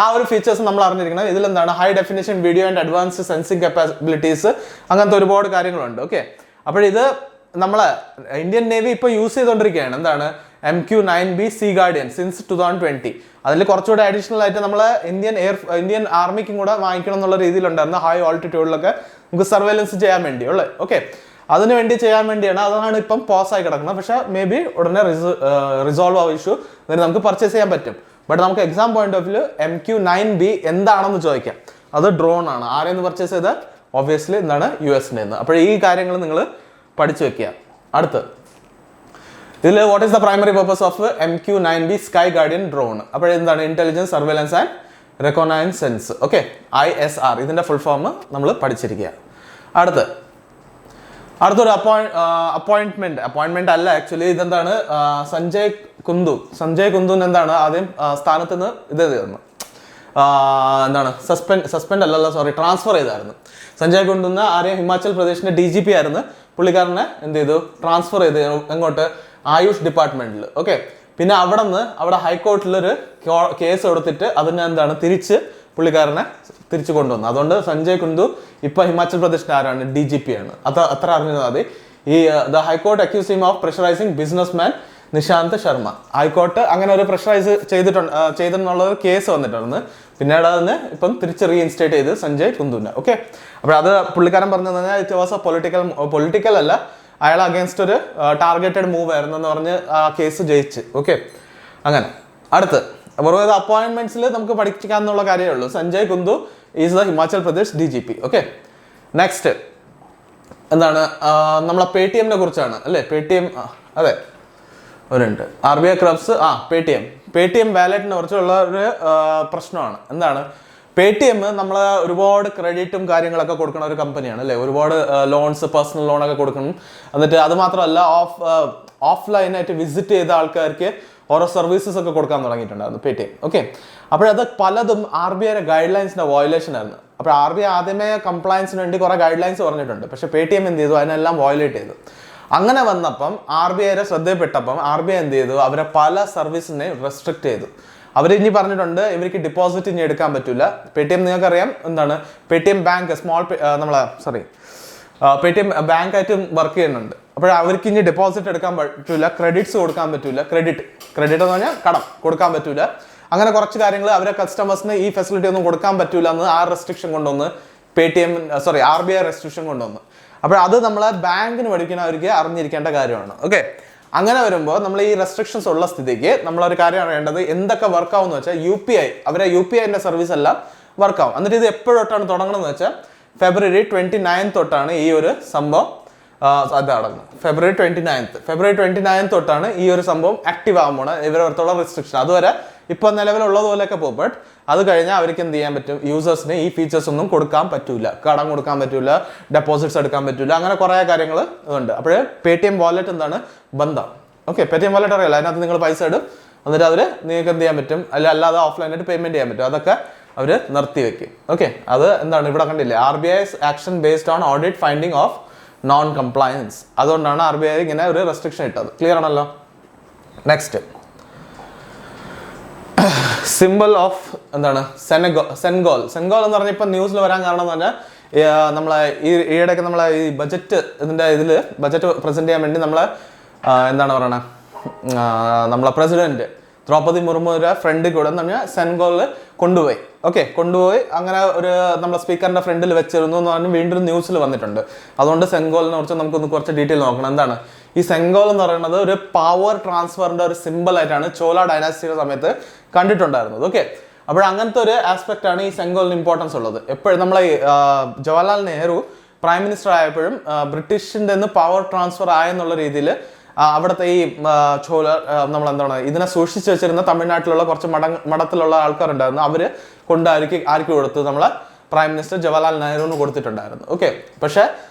ആ ഒരു ഫീച്ചേഴ്സ് നമ്മൾ അറിഞ്ഞിരിക്കണം. ഇതിലെന്താണ് high definition video and advanced sensing capabilities, അങ്ങനത്തെ ഒരുപാട് കാര്യങ്ങളുണ്ട്. ഓക്കെ, അപ്പോഴിത് നമ്മളെ ഇന്ത്യൻ നേവി ഇപ്പോൾ യൂസ് ചെയ്തുകൊണ്ടിരിക്കുകയാണ്. എന്താണ് MQ-9B സീ ഗാർഡിയൻ സിൻസ് 2020. അതിൽ കുറച്ചുകൂടെ അഡീഷണൽ ആയിട്ട് നമ്മൾ ഇന്ത്യൻ ആർമിക്കും കൂടെ വാങ്ങിക്കണം എന്നുള്ള രീതിയിലുണ്ടായിരുന്നു. ഹൈ ഓൾട്ടിറ്റ്യൂഡിലൊക്കെ നമുക്ക് സർവൈലൻസ് ചെയ്യാൻ വേണ്ടിയുള്ളൂ. ഓക്കെ, അതിനു വേണ്ടി ചെയ്യാൻ വേണ്ടിയാണ്. അതാണ് ഇപ്പം പോസ് ആയി കിടക്കുന്നത്. പക്ഷേ മേ ബി ഉടനെ റിസോൾവ് ആവും ഇഷ്യൂ. എന്നിട്ട് നമുക്ക് പർച്ചേസ് ചെയ്യാൻ പറ്റും. ബട്ട് നമുക്ക് exam point of view MQ-9B എന്താണെന്ന് ചോദിക്കാം. അത് ഡ്രോൺ ആണ്. ആരെന്ന് പർച്ചേസ് ചെയ്ത്? ഒബ്വിയസ്ലി എന്താണ് US-ന്റെ. അപ്പോൾ ഈ കാര്യങ്ങൾ നിങ്ങൾ പഠിച്ചു വെക്കുക. അടുത്ത് ഇതിൽ what is the primary purpose of MQ-9B sky guardian drone? അപ്പോൾ എന്താണ്? Intelligence surveillance and reconnaissance. Okay, ISR ഇതിന്റെ ഫുൾ ഫോം നമ്മൾ പഠിച്ചിരിക്കുക. അടുത്തൊരു അപ്പോയിന്റ്മെന്റ് അല്ല ആക്ച്വലി. ഇതെന്താണ്? സഞ്ജയ് കുന്ദുവിന് എന്താണ് ആദ്യം സ്ഥാനത്ത് നിന്ന് ഇത് ചെയ്തിരുന്നു, എന്താണ് സസ്പെൻഡ് അല്ലല്ലോ, സോറി, ട്രാൻസ്ഫർ ചെയ്തായിരുന്നു. സഞ്ജയ് കുന്ദുവിന് ആരെയും ഹിമാചൽ പ്രദേശിന്റെ DGP ആയിരുന്നു. പുള്ളിക്കാരനെ എന്ത് ചെയ്തു? ട്രാൻസ്ഫർ ചെയ്ത് എങ്ങോട്ട്? ആയുഷ് ഡിപ്പാർട്ട്മെന്റിൽ. ഓക്കെ, പിന്നെ അവിടെ ഹൈക്കോർട്ടിലൊരു കേസ് കൊടുത്തിട്ട് അതിനെ എന്താണ് പുള്ളിക്കാരനെ തിരിച്ചു കൊണ്ടുവന്നു. അതുകൊണ്ട് സഞ്ജയ് കുന്ദു ഇപ്പൊ ഹിമാചൽ പ്രദേശിന്റെ ആരാണ്? DGP ആണ്. അത്ര അറിഞ്ഞാൽ മതി. ഈ the high court accuse him of pressurising businessman Nishant Sharma. High court അങ്ങനെ ഒരു പ്രഷറൈസ് ചെയ്തെന്നുള്ള ഒരു കേസ് വന്നിട്ടുണ്ട്. പിന്നീട് അതിന് ഇപ്പം തിരിച്ച് റീഇൻസ്റ്റേറ്റ് ചെയ്ത് സഞ്ജയ് കുന്ദുവിനെ. ഓക്കെ, അപ്പോൾ അത് പുള്ളിക്കാരൻ പറഞ്ഞു കഴിഞ്ഞാൽ ഇറ്റ് വാസ് എ പൊളിറ്റിക്കൽ അല്ല, അയാൾ അഗേൻസ്റ്റ് ഒരു ടാർഗറ്റഡ് മൂവ് ആയിരുന്നു എന്ന് പറഞ്ഞ് ആ കേസ് ജയിച്ച്. ഓക്കെ, അങ്ങനെ അടുത്ത് വെറുതെ അപ്പോയിന്റ്മെന്റ്സിൽ നമുക്ക് പഠിക്കാന്നുള്ള കാര്യമേ ഉള്ളൂ. Sanjay Kundu is the Himachal Pradesh DGP. Okay, next എന്താണ്? നമ്മളെ Paytm കുറിച്ചാണ് അല്ലേ? Paytm, അതെ, ഒരുണ്ട് RBI ക്രബ്സ്. Paytm വാലറ്റിനെ കുറിച്ചുള്ള ഒരു പ്രശ്നമാണ്. എന്താണ്? Paytm നമ്മൾ ഒരുപാട് ക്രെഡിറ്റും കാര്യങ്ങളൊക്കെ കൊടുക്കുന്ന ഒരു കമ്പനിയാണ് അല്ലേ? ഒരുപാട് ലോൺസ്, പേഴ്സണൽ ലോണൊക്കെ കൊടുക്കണം. എന്നിട്ട് അത് മാത്രമല്ല, ഓഫ്ലൈനായിട്ട് വിസിറ്റ് ചെയ്ത ആൾക്കാർക്ക് ഓരോ സർവീസസ് ഒക്കെ കൊടുക്കാൻ തുടങ്ങിയിട്ടുണ്ടായിരുന്നു Paytm. ഓക്കെ, അപ്പോഴത് പലതും RBIയുടെ ഗൈഡ് ലൈൻസിന്റെ വയലേഷൻ ആയിരുന്നു. അപ്പോൾ RBI ആദ്യമേ കംപ്ലയൻസിന് വേണ്ടി കുറെ ഗൈഡ് ലൈൻസ് പറഞ്ഞിട്ടുണ്ട്. പക്ഷേ Paytm എന്ത് ചെയ്തു? അതിനെല്ലാം വയലേറ്റ് ചെയ്തു. അങ്ങനെ വന്നപ്പം RBIയുടെ ശ്രദ്ധയിൽപ്പെട്ടപ്പം RBI എന്ത് ചെയ്തു? അവരെ പല സർവീസിനെ റെസ്ട്രിക്ട് ചെയ്തു. അവർ ഇനി പറഞ്ഞിട്ടുണ്ട് ഇവർക്ക് ഡിപ്പോസിറ്റ് ഇനി എടുക്കാൻ പറ്റില്ല. Paytm നിങ്ങൾക്കറിയാം എന്താണ്? Paytm ബാങ്ക് Paytm ബാങ്ക് ആയിട്ട് വർക്ക് ചെയ്യുന്നുണ്ട്. അപ്പോൾ അവർക്ക് ഇനി ഡെപ്പോസിറ്റ് എടുക്കാൻ പറ്റില്ല, ക്രെഡിറ്റ്സ് കൊടുക്കാൻ പറ്റില്ല. ക്രെഡിറ്റ് എന്ന് പറഞ്ഞാൽ കടം കൊടുക്കാൻ പറ്റില്ല. അങ്ങനെ കുറച്ച് കാര്യങ്ങൾ അവരെ കസ്റ്റമേഴ്സിന് ഈ ഫെസിലിറ്റി ഒന്നും കൊടുക്കാൻ പറ്റില്ല എന്ന് ആ റെസ്ട്രിക്ഷൻ കൊണ്ടുവന്ന് RBI റെസ്ട്രിക്ഷൻ കൊണ്ടുവന്നു. അപ്പോൾ അത് നമ്മളെ ബാങ്കിന് പഠിക്കുന്നവർക്ക് അറിഞ്ഞിരിക്കേണ്ട കാര്യമാണ്. ഓക്കെ, അങ്ങനെ വരുമ്പോൾ നമ്മൾ ഈ റെസ്ട്രിക്ഷൻസ് ഉള്ള സ്ഥിതിക്ക് നമ്മളൊരു കാര്യം അറിയേണ്ടത് എന്തൊക്കെ വർക്കാവും എന്ന് വെച്ചാൽ UPIന്റെ സർവീസ് എല്ലാം വർക്കാവും. എന്നിട്ട് ഇത് എപ്പോഴൊട്ടാണ് തുടങ്ങണമെന്ന് വെച്ചാൽ February 29 തൊട്ടാണ് ഈ ഒരു സംഭവം February 29 തൊട്ടാണ് ഈ ഒരു സംഭവം ആക്റ്റീവ് ആകാൻ പോണ ഇവരടുത്തുള്ള റെസ്ട്രിക്ഷൻ. അതുവരെ ഇപ്പോൾ നിലവിലുള്ളതുപോലെയൊക്കെ പോകും. ബട്ട് അത് കഴിഞ്ഞാൽ അവർക്ക് എന്ത് ചെയ്യാൻ പറ്റും? യൂസേഴ്സിന് ഈ ഫീച്ചേഴ്സ് ഒന്നും കൊടുക്കാൻ പറ്റൂല. കടം കൊടുക്കാൻ പറ്റൂല, ഡെപ്പോസിറ്റ്സ് എടുക്കാൻ പറ്റൂല, അങ്ങനെ കുറേ കാര്യങ്ങൾ ഉണ്ട്. അപ്പോൾ Paytm വാലറ്റ് എന്താണ്? ബന്ധം. ഓക്കെ, Paytm വാലറ്റ് അറിയാലോ, അതിനകത്ത് നിങ്ങൾ പൈസ ഇടും, എന്നിട്ട് നിങ്ങൾക്ക് എന്ത് ചെയ്യാൻ പറ്റും? അല്ലാതെ ഓഫ്ലൈനായിട്ട് പേയ്മെന്റ് ചെയ്യാൻ പറ്റും. അതൊക്കെ അവർ നിർത്തി വെക്കും. ഓക്കെ, അത് എന്താണ്? ഇവിടെ കണ്ടില്ലേ, RBI's action based on audit finding of non compliance. അതുകൊണ്ടാണ് RBI ഇങ്ങനെ ഒരു റെസ്ട്രിക്ഷൻ ഇട്ടത്. ക്ലിയർ ആണല്ലോ? നെക്സ്റ്റ് സിമ്പിൾ ഓഫ് എന്താണ്? സെൻഗോൾ എന്ന് പറഞ്ഞാൽ ഇപ്പം ന്യൂസിൽ വരാൻ കാരണം എന്ന് പറഞ്ഞാൽ നമ്മളെ ഈയിടെയൊക്കെ നമ്മളെ ഈ ബജറ്റ് പ്രസന്റ് ചെയ്യാൻ വേണ്ടി നമ്മളെ എന്താണ് പറയണേ, നമ്മളെ പ്രസിഡന്റ് ദ്രൗപദി മുർമുവിന്റെ ഫ്രണ്ടിൽ കൂടെ എന്ന് പറഞ്ഞാൽ സെൻഗോളിൽ കൊണ്ടുപോയി അങ്ങനെ ഒരു നമ്മളെ സ്പീക്കറിന്റെ ഫ്രണ്ടിൽ വെച്ചിരുന്നു എന്ന് പറഞ്ഞ് വീണ്ടും ന്യൂസിൽ വന്നിട്ടുണ്ട്. അതുകൊണ്ട് സെൻഗോളിനെ കുറിച്ച് നമുക്കൊന്ന് കുറച്ച് ഡീറ്റെയിൽ നോക്കണം. എന്താണ് ഈ സെൻഗോൾ എന്ന് പറയുന്നത്? ഒരു പവർ ട്രാൻസ്ഫറിന്റെ ഒരു സിമ്പിൾ ആയിട്ടാണ് ചോള ഡൈനാസ്റ്റിയുടെ സമയത്ത് കണ്ടിട്ടുണ്ടായിരുന്നത്. ഓക്കെ, അപ്പോൾ അങ്ങനത്തെ ഒരു ആസ്പെക്ട് ആണ് ഈ സെൻഗോളിന് ഇമ്പോർട്ടൻസ് ഉള്ളത്. എപ്പോഴും നമ്മളെ ജവഹർലാൽ നെഹ്റു പ്രൈം മിനിസ്റ്റർ ആയപ്പോഴും ബ്രിട്ടീഷിന്റെ പവർ ട്രാൻസ്ഫർ ആയെന്നുള്ള രീതിയിൽ അവിടുത്തെ ഈ ചോല നമ്മളെന്താണ് ഇതിനെ സൂക്ഷിച്ചു വെച്ചിരുന്ന തമിഴ്നാട്ടിലുള്ള കുറച്ച് മഠത്തിലുള്ള ആൾക്കാരുണ്ടായിരുന്നു. അവര് ആർക്ക് കൊടുത്തു? നമ്മളെ പ്രൈം മിനിസ്റ്റർ ജവഹർലാൽ നെഹ്റുവിന് കൊടുത്തിട്ടുണ്ടായിരുന്നു. ഓക്കെ, പക്ഷേ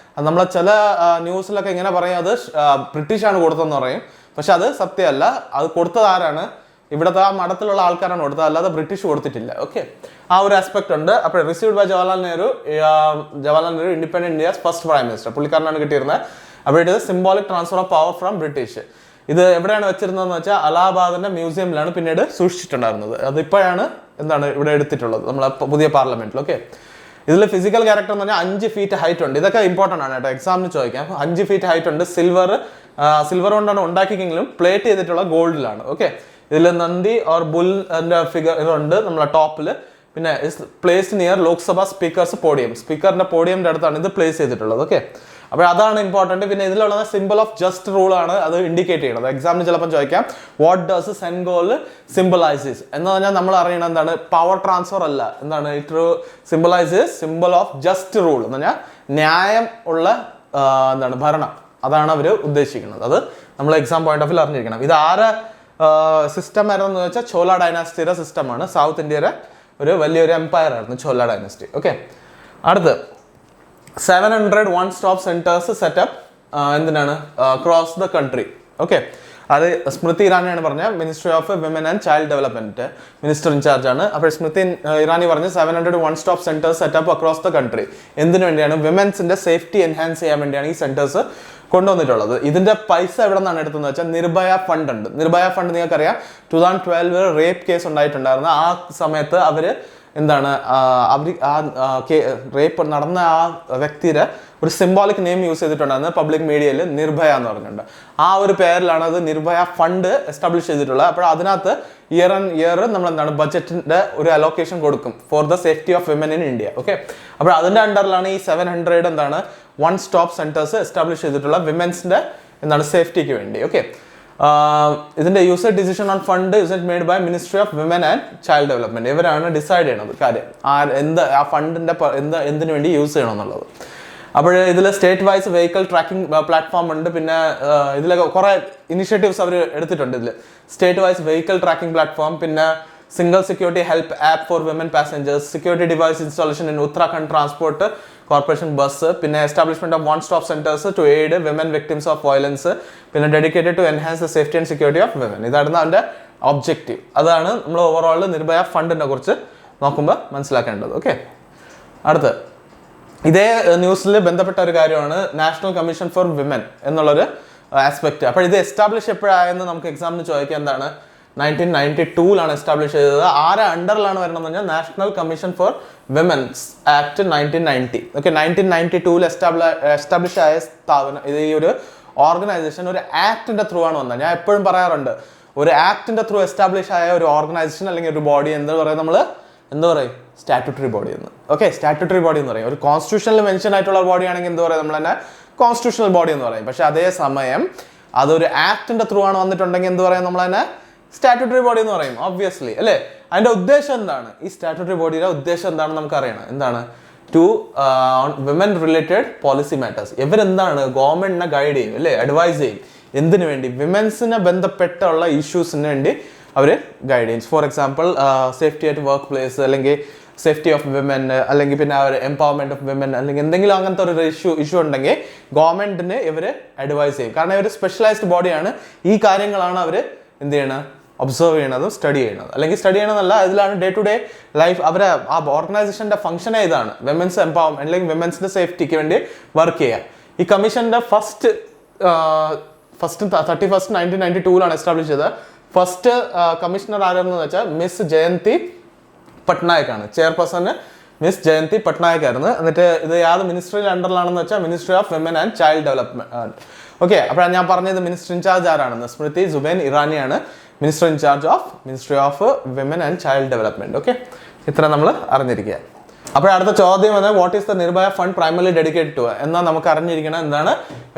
നമ്മളെ ചില ന്യൂസിലൊക്കെ ഇങ്ങനെ പറയും അത് ബ്രിട്ടീഷാണ് കൊടുത്തതെന്ന് പറയും. പക്ഷെ അത് സത്യമല്ല. അത് കൊടുത്തത് ആരാണ്? ഇവിടുത്തെ ആ മഠത്തിലുള്ള ആൾക്കാരാണ് കൊടുത്തത്, അല്ലാതെ ബ്രിട്ടീഷ് കൊടുത്തിട്ടില്ല. ഓക്കെ, ആ ഒരു ആസ്പെക്ട് ഉണ്ട്. അപ്പോൾ received by Jawaharlal Nehru independent India's first prime minister, പുള്ളിക്കാരനാണ് കിട്ടിയിരുന്നത്. അപ്പോൾ ഇത് symbolic transfer of power from British. ഇത് എവിടെയാണ് വെച്ചിരുന്നതെന്ന് വെച്ചാൽ അലഹാബാദിന്റെ മ്യൂസിയമിലാണ് പിന്നീട് സൂക്ഷിച്ചിട്ടുണ്ടായിരുന്നത്. അതിപ്പോഴാണ് ഇവിടെ എടുത്തിട്ടുള്ളത് നമ്മളെ പുതിയ പാർലമെന്റിൽ. ഓക്കെ, ഇതിൽ ഫിസിക്കൽ ക്യാരക്ടർ എന്ന് പറഞ്ഞാൽ 5 feet ഹൈറ്റ് ഉണ്ട്. ഇതൊക്കെ ഇമ്പോർട്ടൻ്റ് ആണ് കേട്ടോ, എക്സാമിന് ചോദിക്കാം. 5 feet ഹൈറ്റ് ഉണ്ട്. സിൽവർ കൊണ്ടാണ് ഉണ്ടാക്കിയെങ്കിലും പ്ലേറ്റ് ചെയ്തിട്ടുള്ള ഗോൾഡിലാണ്. ഓക്കെ, ഇതിൽ നന്ദി ഓർ ബുല്ലിന്റെ ഫിഗർ ഉണ്ട് നമ്മളെ ടോപ്പിൽ. പിന്നെ placed near Lok Sabha speaker's podium, സ്പീക്കറിന്റെ പോഡിയമിന്റെ അടുത്താണ് ഇത് പ്ലേസ് ചെയ്തിട്ടുള്ളത്. ഓക്കെ, അപ്പോൾ അതാണ് ഇമ്പോർട്ടൻറ്റ്. പിന്നെ ഇതിലുള്ളത് സിമ്പിൾ ഓഫ് ജസ്റ്റ് റൂൾ ആണ് അത് ഇൻഡിക്കേറ്റ് ചെയ്യുന്നത്. എക്സാമിന് ചിലപ്പോൾ ചോദിക്കാം വാട്ട് ഡസ് സെൻഗോൾ സിംബലൈസസ് എന്ന് പറഞ്ഞാൽ നമ്മൾ അറിയണം എന്താണ്, പവർ ട്രാൻസ്ഫർ അല്ല, എന്താണ് it symbolises simple of just rule എന്ന് പറഞ്ഞാൽ ന്യായം ഉള്ള എന്താണ് ഭരണം, അതാണ് അവർ ഉദ്ദേശിക്കുന്നത്. അത് നമ്മൾ എക്സാം പോയിന്റ് ഓഫ് വ്യൂ അറിഞ്ഞിരിക്കണം. ഇത് ആരെ സിസ്റ്റം ആയിരുന്നെന്ന് വെച്ചാൽ ചോള ഡൈനാസ്റ്റിയുടെ സിസ്റ്റമാണ്. സൗത്ത് ഇന്ത്യയുടെ ഒരു വലിയൊരു എംപയർ ആയിരുന്നു ചോള ഡൈനാസ്റ്റി. ഓക്കെ, അടുത്ത് 700 one stop centers സെറ്റപ്പ് എന്തിനാണ് അക്രോസ് ദ കൺട്രി. ഓക്കെ, അത് സ്മൃതി ഇറാനിയാണ് പറഞ്ഞ ministry of women and child development minister in charge ആണ്. അപ്പോൾ സ്മൃതി ഇറാനി പറഞ്ഞ് 700 one stop centers setup across the country. എന്തിനു വേണ്ടിയാണ്? വിമൻസിന്റെ സേഫ്റ്റി എൻഹാൻസ് ചെയ്യാൻ വേണ്ടിയാണ് ഈ സെന്റേഴ്സ് കൊണ്ടുവന്നിട്ടുള്ളത്. ഇതിന്റെ പൈസ എവിടെ നിന്നാണ് എടുത്തതെന്ന് വെച്ചാൽ നിർഭയ ഫണ്ട് ഉണ്ട്. നിർഭയ ഫണ്ട് നിങ്ങൾക്കറിയാം 2012 റേപ്പ് കേസ് ഉണ്ടായിട്ടുണ്ടായിരുന്നു. ആ സമയത്ത് അവര് എന്താണ് റേപ്പ് നടന്ന ആ വ്യക്തിയുടെ ഒരു സിംബോളിക് നെയിം യൂസ് ചെയ്തിട്ടുണ്ടായിരുന്നു പബ്ലിക് മീഡിയയിൽ, നിർഭയ എന്ന് പറഞ്ഞിട്ടുണ്ട്. ആ ഒരു പേരിലാണ് അത് നിർഭയ ഫണ്ട് എസ്റ്റാബ്ലിഷ് ചെയ്തിട്ടുള്ളത്. അപ്പോൾ അതിനകത്ത് ഇയർ ആൻഡ് ഇയർ നമ്മൾ എന്താണ് ബഡ്ജറ്റിന്റെ ഒരു അലോക്കേഷൻ കൊടുക്കും for the safety of women in India. Okay, അപ്പോൾ അതിന്റെ അണ്ടറിലാണ് ഈ 700 എന്താണ് വൺ സ്റ്റോപ്പ് സെന്റേഴ്സ് എസ്റ്റാബ്ലിഷ് ചെയ്തിട്ടുള്ള വിമൻസിന്റെ എന്താണ് സേഫ്റ്റിക്ക് വേണ്ടി. ഓക്കെ, ഇതിന്റെ user decision on fund is made by ministry of women and child development. ഇവരാണ് ഡിസൈഡ് ചെയ്യണത് കാര്യം ആ ഫണ്ടിന്റെ എന്തിനു വേണ്ടി യൂസ് ചെയ്യണം എന്നുള്ളത്. അപ്പോൾ ഇതിൽ state wise vehicle tracking platform ഉണ്ട്. പിന്നെ ഇതിലൊക്കെ കുറെ ഇനിഷ്യേറ്റീവ്സ് അവർ എടുത്തിട്ടുണ്ട്. ഇതിൽ state wise vehicle tracking platform, പിന്നെ single security help app for women passengers, security device installation in Uttarakhand transport corporation bus, പിന്നെ establishment of one stop centres to aid women victims of violence, പിന്നെ dedicated to enhance the safety and security of women. ഇതായിരുന്നു അതിന്റെ objective. അതാണ് നമ്മൾ overall Nirbhaya ഫണ്ടിനെ കുറിച്ച് നോക്കുമ്പോൾ മനസ്സിലാക്കേണ്ടത്. Okay, അടുത്ത് ഇതേ ന്യൂസിൽ ബന്ധപ്പെട്ട ഒരു കാര്യമാണ് നാഷണൽ കമ്മീഷൻ ഫോർ വിമൻ എന്നുള്ളൊരു ആസ്പെക്ട്. അപ്പോൾ ഇത് എസ്റ്റാബ്ലിഷ് എപ്പോഴായെന്ന് നമുക്ക് എക്സാമിന് ചോദിക്കാം. എന്താണ് 1992 എസ്റ്റാബ്ലിഷ് ചെയ്തത്. ആരെ അണ്ടറിലാണ് വരണമെന്ന് പറഞ്ഞാൽ national commission for women's act 1990. Okay, 1992 establish ആയ സ്ഥാപനം ഇത്. ഈ ഒരു ഓർഗനൈസേഷൻ ഒരു ആക്ടിന്റെ ത്രൂ ആണ് വന്നത്. ഞാൻ എപ്പോഴും പറയാറുണ്ട്, ഒരു ആക്ടിന്റെ ത്രൂ എസ്റ്റാബ്ലിഷ് ആയ ഒരു ഓർഗനൈസേഷൻ അല്ലെങ്കിൽ ഒരു ബോഡി എന്താ പറയുക, നമ്മൾ എന്താ പറയും, സ്റ്റാറ്റ്യൂട്ടറി ബോഡി എന്ന്. ഓക്കെ, സ്റ്റാറ്റ്യൂട്ടറി ബോഡി എന്ന് പറയും. ഒരു കോൺസ്റ്റിറ്റ്യൂഷനിൽ മെൻഷൻ ആയിട്ടുള്ള ബോഡി ആണെങ്കിൽ എന്താ പറയുക, നമ്മൾ തന്നെ കോൺസ്റ്റിറ്റ്യൂഷണൽ ബോഡി എന്ന് പറയും. പക്ഷെ അതേ സമയം അതൊരു ആക്ടിന്റെ ത്രൂ ആണ് വന്നിട്ടുണ്ടെങ്കിൽ എന്ത് പറയാം, നമ്മൾ തന്നെ സ്റ്റാറ്റ്യൂട്ടറി ബോഡി എന്ന് പറയും. ഒബ്വിയസ്ലി അല്ലേ? അതിന്റെ ഉദ്ദേശം എന്താണ്? ഈ സ്റ്റാറ്റ്യൂട്ടറി ബോഡിയുടെ ഉദ്ദേശം എന്താണെന്ന് നമുക്കറിയണം. എന്താണ്? To women related policy matters. ഇവരെന്താണ് ഗവൺമെന്റിനെ ഗൈഡ് ചെയ്യും അല്ലേ, അഡ്വൈസ് ചെയ്യും. എന്തിനു വേണ്ടി? വിമൻസിനെ ബന്ധപ്പെട്ടുള്ള ഇഷ്യൂസിന് വേണ്ടി അവർ ഗൈഡ് ചെയ്യും. For example safety at work place, അല്ലെങ്കിൽ സേഫ്റ്റി ഓഫ് വിമൻ, അല്ലെങ്കിൽ പിന്നെ അവർ എംപവർമെന്റ് ഓഫ് വിമൻ, അല്ലെങ്കിൽ എന്തെങ്കിലും അങ്ങനത്തെ ഒരു ഇഷ്യൂ ഉണ്ടെങ്കിൽ ഗവൺമെന്റിന് ഇവർ അഡ്വൈസ് ചെയ്യും. കാരണം ഇവർ സ്പെഷ്യലൈസ്ഡ് ബോഡിയാണ്. ഈ കാര്യങ്ങളാണ് അവർ എന്ത് ചെയ്യണം, ഒബ്സർവ് ചെയ്യണതും സ്റ്റഡി ചെയ്യണത്. അല്ലെങ്കിൽ സ്റ്റഡി ചെയ്യണമെന്നല്ല, ഇതിലാണ് ഡേ ടു ഡേ ലൈഫ്. അവരെ ആ ഓർഗനൈസേഷന്റെ ഫംഗ്ഷനേ ഇതാണ്, വിമൻസ് എംപവർമെന്റ് അല്ലെങ്കിൽ വിമൻസിന്റെ സേഫ്റ്റിക്ക് വേണ്ടി വർക്ക് ചെയ്യുക. ഈ കമ്മീഷന്റെ ഫസ്റ്റ് 31st 1992 എസ്റ്റാബ്ലിഷ് ചെയ്തത്. ഫസ്റ്റ് കമ്മീഷണർ ആരാണെന്ന് വെച്ചാൽ മിസ് ജയന്തി പട്നായക് ആണ്. ചെയർപേഴ്സൺ മിസ് ജയന്തി പട്നായക് ആയിരുന്നു. എന്നിട്ട് ഇത് യാതൊരു മിനിസ്ട്രിയുടെ അണ്ടറിലാണെന്ന് വെച്ചാൽ ministry of women and child development. Okay, അപ്പോഴാണ് ഞാൻ പറഞ്ഞത് മിനിസ്റ്റർ ഇൻചാർജ് ആരാണെന്ന്. സ്മൃതി സുബൈൻ ഇറാനിയാണ് minister in charge of ministry of women and child development. Okay, ഇത്ര നമ്മൾ അറിഞ്ഞിരിക്കുക. അപ്പോൾ അടുത്ത ചോദ്യം വന്നത് what is the Nirbhaya fund primary dedicated to എന്നാൽ നമുക്ക് അറിഞ്ഞിരിക്കണം. എന്താണ്?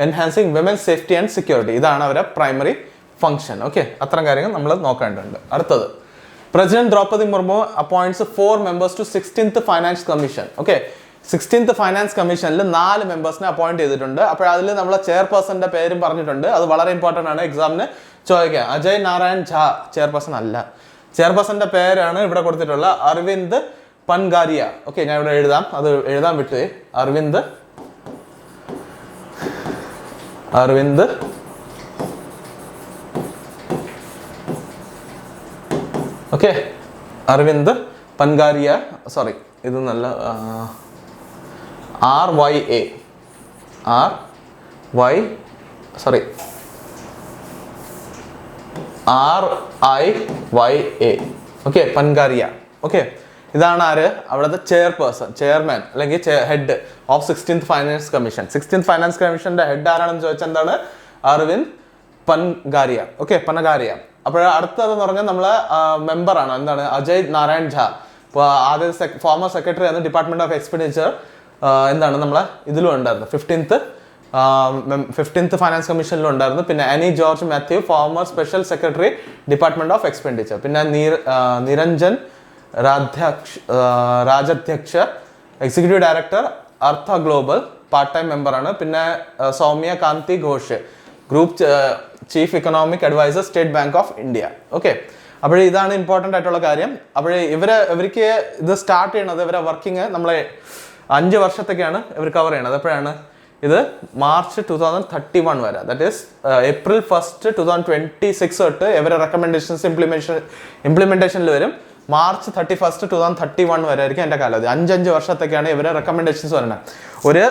Enhancing women safety and security. ഇതാണ് അവരുടെ പ്രൈമറി ഫംഗ്ഷൻ. ഓക്കെ, അത്തരം കാര്യങ്ങൾ നമ്മൾ നോക്കേണ്ടതുണ്ട്. അടുത്തത് president Droupadi Murmu appoints 4 members to 16th finance commission. Okay, 16th finance കമ്മീഷനിൽ 4 മെമ്പേഴ്സിനെ അപ്പോയിന്റ് ചെയ്തിട്ടുണ്ട്. അപ്പോൾ അതിൽ നമ്മളെ ചെയർപേഴ്സന്റെ പേരും പറഞ്ഞിട്ടുണ്ട്. അത് വളരെ ഇമ്പോർട്ടൻ്റ് ആണ്, എക്സാമിന് ചോദിക്കുക. അജയ് നാരായൺ ഝാ ചെയർപേഴ്സൺ അല്ല. ചെയർപേഴ്സന്റെ പേരാണ് ഇവിടെ കൊടുത്തിട്ടുള്ള അരവിന്ദ് പൻഗാരിയ. ഓക്കെ, ഞാൻ ഇവിടെ എഴുതാം, അത് എഴുതാൻ വിട്ടു. അരവിന്ദ് ഓക്കെ, അരവിന്ദ് പൻഗാരിയ, സോറി ഇത് നല്ല RYA ഓക്കെ, പൻഗാരിയ. ഓക്കെ, ഇതാണ് ആര്, അവിടുത്തെ ചെയർമാൻ അല്ലെങ്കിൽ head of 16th finance commission. 16th finance കമ്മീഷന്റെ ഹെഡ് ആരാണെന്ന് ചോദിച്ചാൽ എന്താണ്, അരവിന്ദ് പൻഗാരിയ. ഓക്കെ, പനഗാരിയ. അപ്പോൾ അടുത്തതെന്ന് പറഞ്ഞാൽ നമ്മളെ മെമ്പറാണ്, എന്താണ്, അജയ് നാരായൺ ഝാ. ഇപ്പോൾ ആദ്യ ഫോമർ സെക്രട്ടറി ആണ് ഡിപ്പാർട്ട്മെന്റ് ഓഫ് എക്സ്പെൻഡിച്ചർ. എന്താണ് നമ്മളെ ഇതിലും ഉണ്ടായിരുന്നു, 15th ഫൈനാൻസ് കമ്മീഷനിലും ഉണ്ടായിരുന്നു. പിന്നെ Ani George Mathew, former special secretary department of expenditure. പിന്നെ Niranjan Rajadhyaksha, executive director Artha global, part time മെമ്പറാണ്. പിന്നെ Soumya Kanti Ghosh, group chief economic adviser, state bank of India. Okay, അപ്പോൾ ഇതാണ് ഇമ്പോർട്ടൻ്റ് ആയിട്ടുള്ള കാര്യം. അപ്പോൾ ഇവർക്ക് ഇത് സ്റ്റാർട്ട് ചെയ്യണത്, ഇവരെ വർക്കിംഗ് നമ്മളെ 5 വർഷത്തേക്കാണ് ഇവർ കവർ ചെയ്യണത്. എപ്പോഴാണ് ഇത്, മാർച്ച് 2031 വരെ, ദാറ്റ് ഈസ് April 1st 2026 തൊട്ട് ഇവരെ റെക്കമെൻഡേഷൻസ് ഇംപ്ലിമെന്റേഷനിൽ വരും. മാർച്ച് 31st 2031 വരെ ആയിരിക്കും എൻ്റെ കാലാവധി. 5 വർഷത്തേക്കാണ് ഇവരെ റെക്കമെൻഡേഷൻസ് വരുന്നത്. ഒരു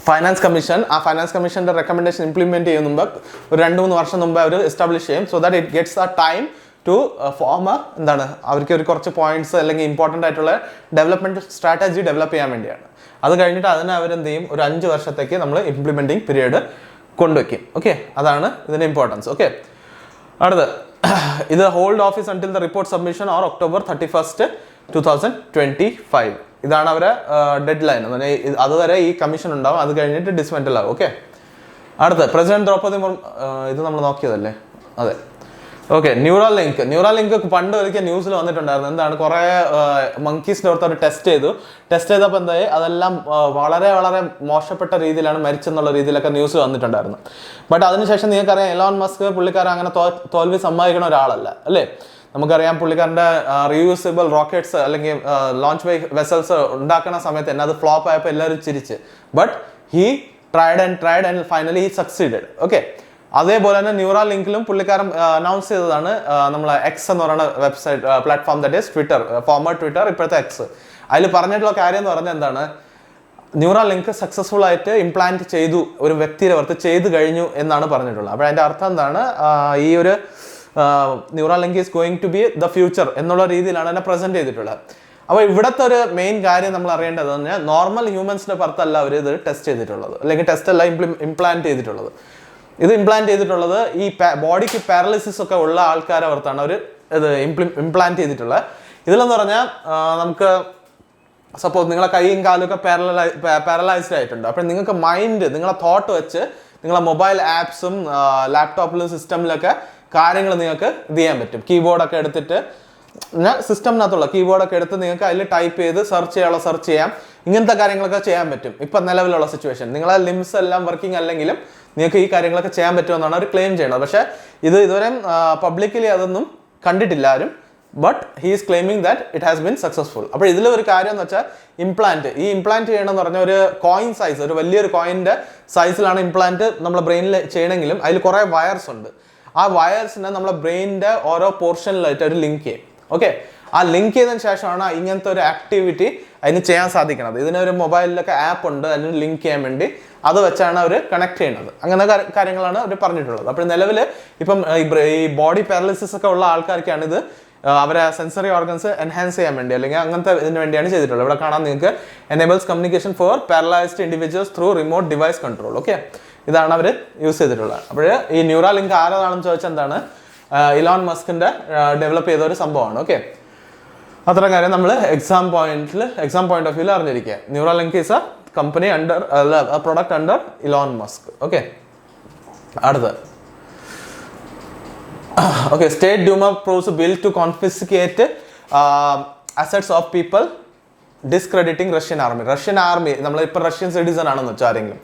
ഫൈനാൻസ് കമ്മീഷൻ, ആ ഫൈനാൻസ് കമ്മീഷൻ്റെ റെക്കമെൻഡേഷൻ ഇംപ്ലിമെന്റ് ചെയ്യുന്ന മുമ്പ് ഒരു 2-3 വർഷം മുമ്പ് അവർ എസ്റ്റാബ്ലിഷ് ചെയ്യും. സോ ദാറ്റ് ഇറ്റ് ഗെറ്റ്സ് ആ ടൈം ടു ഫോം എന്താണ്, അവർക്ക് ഒരു കുറച്ച് പോയിന്റ്സ് അല്ലെങ്കിൽ ഇമ്പോർട്ടൻ്റ് ആയിട്ടുള്ള ഡെവലപ്മെന്റ് സ്ട്രാറ്റജി ഡെവലപ്പ് ചെയ്യാൻ വേണ്ടിയാണ്. അത് കഴിഞ്ഞിട്ട് അതിനെ അവരെന്ത് ചെയ്യും, ഒരു 5 വർഷത്തേക്ക് നമ്മൾ ഇംപ്ലിമെന്റിങ് പീരീഡ് കൊണ്ടുവയ്ക്കും. ഓക്കെ, അതാണ് ഇതിന്റെ ഇമ്പോർട്ടൻസ്. ഓക്കെ, അടുത്ത് ഇത് hold office until the report submission or October 31st 2025. ഇതാണ് അവരെ ഡെഡ് ലൈൻ. അതുവരെ ഈ കമ്മീഷൻ ഉണ്ടാവും, അത് കഴിഞ്ഞിട്ട് ഡിസ്മെന്റൽ ആവും. ഓക്കെ, അടുത്ത് പ്രസിഡന്റ് ദ്രൗപദി മുർമു, ഇത് നമ്മൾ നോക്കിയതല്ലേ, അതെ. ഓക്കെ, ന്യൂറാലിങ്ക് പണ്ട് ഒരിക്കൽ ന്യൂസിൽ വന്നിട്ടുണ്ടായിരുന്നു. എന്താണ്, കുറേ മങ്കീസിൻ്റെ അടുത്ത് അവർ ടെസ്റ്റ് ചെയ്തപ്പോൾ എന്തായി, അതെല്ലാം വളരെ വളരെ മോശപ്പെട്ട രീതിയിലാണ് മരിച്ചെന്നുള്ള രീതിയിലൊക്കെ ന്യൂസ് വന്നിട്ടുണ്ടായിരുന്നു. ബട്ട് അതിനുശേഷം നിങ്ങൾക്കറിയാം, എലോൺ മസ്ക് പുള്ളിക്കാരൻ അങ്ങനെ തോൽവി സമ്മതിക്കണ ഒരാളല്ല, അല്ലേ? നമുക്കറിയാം പുള്ളിക്കാരൻ്റെ റീയൂസബിൾ റോക്കറ്റ്സ് അല്ലെങ്കിൽ ലോഞ്ച് വെസൽസ് ഉണ്ടാക്കുന്ന സമയത്ത് തന്നെ അത് ഫ്ലോപ്പ് ആയപ്പോൾ എല്ലാവരും ചിരിച്ച്. But he tried and finally he succeeded. Okay, അതേപോലെ തന്നെ ന്യൂറാലിങ്കിലും പുള്ളിക്കാരൻ അനൗൺസ് ചെയ്തതാണ് നമ്മളെ എക്സ് എന്ന് പറയുന്ന website platform, that is Twitter, former Twitter, ഇപ്പോഴത്തെ എക്സ്. അതിൽ പറഞ്ഞിട്ടുള്ള കാര്യം എന്ന് പറഞ്ഞാൽ എന്താണ്, ന്യൂറാലിങ്ക് സക്സസ്ഫുൾ ആയിട്ട് ഇംപ്ലാന്റ് ചെയ്തു, ഒരു വ്യക്തിയുടെ പുറത്ത് ചെയ്തു കഴിഞ്ഞു എന്നാണ് പറഞ്ഞിട്ടുള്ളത്. അപ്പോൾ അതിൻ്റെ അർത്ഥം എന്താണ്, ഈ ഒരു Neuralink is going to be the future എന്നുള്ള രീതിയിലാണ് എന്നെ പ്രസന്റ് ചെയ്തിട്ടുള്ളത്. അപ്പോൾ ഇവിടുത്തെ ഒരു മെയിൻ കാര്യം നമ്മൾ അറിയേണ്ടത് പറഞ്ഞാൽ, നോർമൽ ഹ്യൂമൻസിന്റെ പുറത്തല്ല അവർ ഇത് ടെസ്റ്റ് ചെയ്തിട്ടുള്ളത്, അല്ലെങ്കിൽ ടെസ്റ്റ് അല്ല ഇംപ്ലാന്റ് ചെയ്തിട്ടുള്ളത്. ഇത് ഇംപ്ലാന്റ് ചെയ്തിട്ടുള്ളത് ഈ ബോഡിക്ക് പാരലിസിസ് ഒക്കെ ഉള്ള ആൾക്കാരെ പുറത്താണ് അവർ ഇത് ഇംപ്ലാന്റ് ചെയ്തിട്ടുള്ളത്. ഇതിലെന്ന് പറഞ്ഞാൽ നമുക്ക് സപ്പോസ് നിങ്ങളെ കൈയും കാലൊക്കെ പാരലൈസ്ഡ് ആയിട്ടുണ്ട്. അപ്പോൾ നിങ്ങൾക്ക് മൈൻഡ്, നിങ്ങളെ തോട്ട് വെച്ച് നിങ്ങളെ മൊബൈൽ ആപ്സും ലാപ്ടോപ്പിലും സിസ്റ്റമിലൊക്കെ കാര്യങ്ങൾ നിങ്ങൾക്ക് ഇത് ചെയ്യാൻ പറ്റും. കീബോർഡൊക്കെ എടുത്തിട്ട് സിസ്റ്റമിനകത്തുള്ള കീബോർഡൊക്കെ എടുത്ത് നിങ്ങൾക്ക് അതിൽ ടൈപ്പ് ചെയ്ത് സെർച്ച് ചെയ്യാം. ഇങ്ങനത്തെ കാര്യങ്ങളൊക്കെ ചെയ്യാൻ പറ്റും. ഇപ്പം നിലവിലുള്ള സിറ്റുവേഷൻ നിങ്ങളെ ലിംസ് എല്ലാം വർക്കിംഗ് അല്ലെങ്കിലും നിങ്ങൾക്ക് ഈ കാര്യങ്ങളൊക്കെ ചെയ്യാൻ പറ്റുമെന്നാണ് അവർ ക്ലെയിം ചെയ്യുന്നത്. പക്ഷേ ഇതുവരെ പബ്ലിക്കലി അതൊന്നും കണ്ടിട്ടില്ല ആരും. But he is claiming that it has been successful. അപ്പോൾ ഇതിൽ ഒരു കാര്യം എന്ന് വെച്ചാൽ ഇംപ്ലാന്റ് ചെയ്യണമെന്ന് പറഞ്ഞാൽ ഒരു കോയിൻ സൈസ്, ഒരു വലിയൊരു കോയിൻ്റെ സൈസിലാണ് ഇംപ്ലാന്റ് നമ്മളെ ബ്രെയിനിൽ ചെയ്യണമെങ്കിലും അതിൽ കുറേ വയർസ് ഉണ്ട്. ആ വയർസിനെ നമ്മളെ ബ്രെയിനിൻ്റെ ഓരോ പോർഷനിലായിട്ട് ഒരു ലിങ്ക് ചെയ്യും. ഓക്കെ, ആ ലിങ്ക് ചെയ്തതിന് ശേഷമാണ് ഇങ്ങനത്തെ ഒരു ആക്ടിവിറ്റി അതിന് ചെയ്യാൻ സാധിക്കുന്നത്. ഇതിനൊരു മൊബൈലിലൊക്കെ ആപ്പ് ഉണ്ട് അതിന് ലിങ്ക് ചെയ്യാൻ വേണ്ടി, അത് വെച്ചാണ് അവർ കണക്ട് ചെയ്യുന്നത്. അങ്ങനെ കാര്യങ്ങളാണ് അവർ പറഞ്ഞിട്ടുള്ളത്. അപ്പോൾ നിലവിൽ ഇപ്പം ഈ ബോഡി പാരലിസിസ് ഒക്കെ ഉള്ള ആൾക്കാർക്കാണ് ഇത് അവരെ സെൻസറി ഓർഗൻസ് എൻഹാൻസ് ചെയ്യാൻ വേണ്ടി അല്ലെങ്കിൽ അങ്ങനത്തെ ഇതിന് വേണ്ടിയാണ് ചെയ്തിട്ടുള്ളത്. ഇവിടെ കാണാൻ നിങ്ങൾക്ക് enables communication for paralysed individuals through remote device control. Okay, ഇതാണ് അവർ യൂസ് ചെയ്തിട്ടുള്ളത്. അപ്പോൾ ഈ ന്യൂറാലിങ്ക് ആരാണെന്ന് ചോദിച്ചാൽ എന്താണ്, ഇലോൺ മസ്കിന്റെ ഡെവലപ്പ് ചെയ്ത ഒരു സംഭവമാണ്. ഓക്കെ, അത്ര കാര്യം നമ്മൾ എക്സാം പോയിന്റ് ഓഫ് വ്യൂവിൽ അറിഞ്ഞിരിക്കുക. Neuralink is A company under product under Elon Musk. Okay, അടുത്ത് okay, State Duma approves a bill to confiscate assets of people discrediting Russian army നമ്മളിപ്പോൾ റഷ്യൻ സിറ്റിസൺ ആണെന്ന് വെച്ചാൽ ആരെങ്കിലും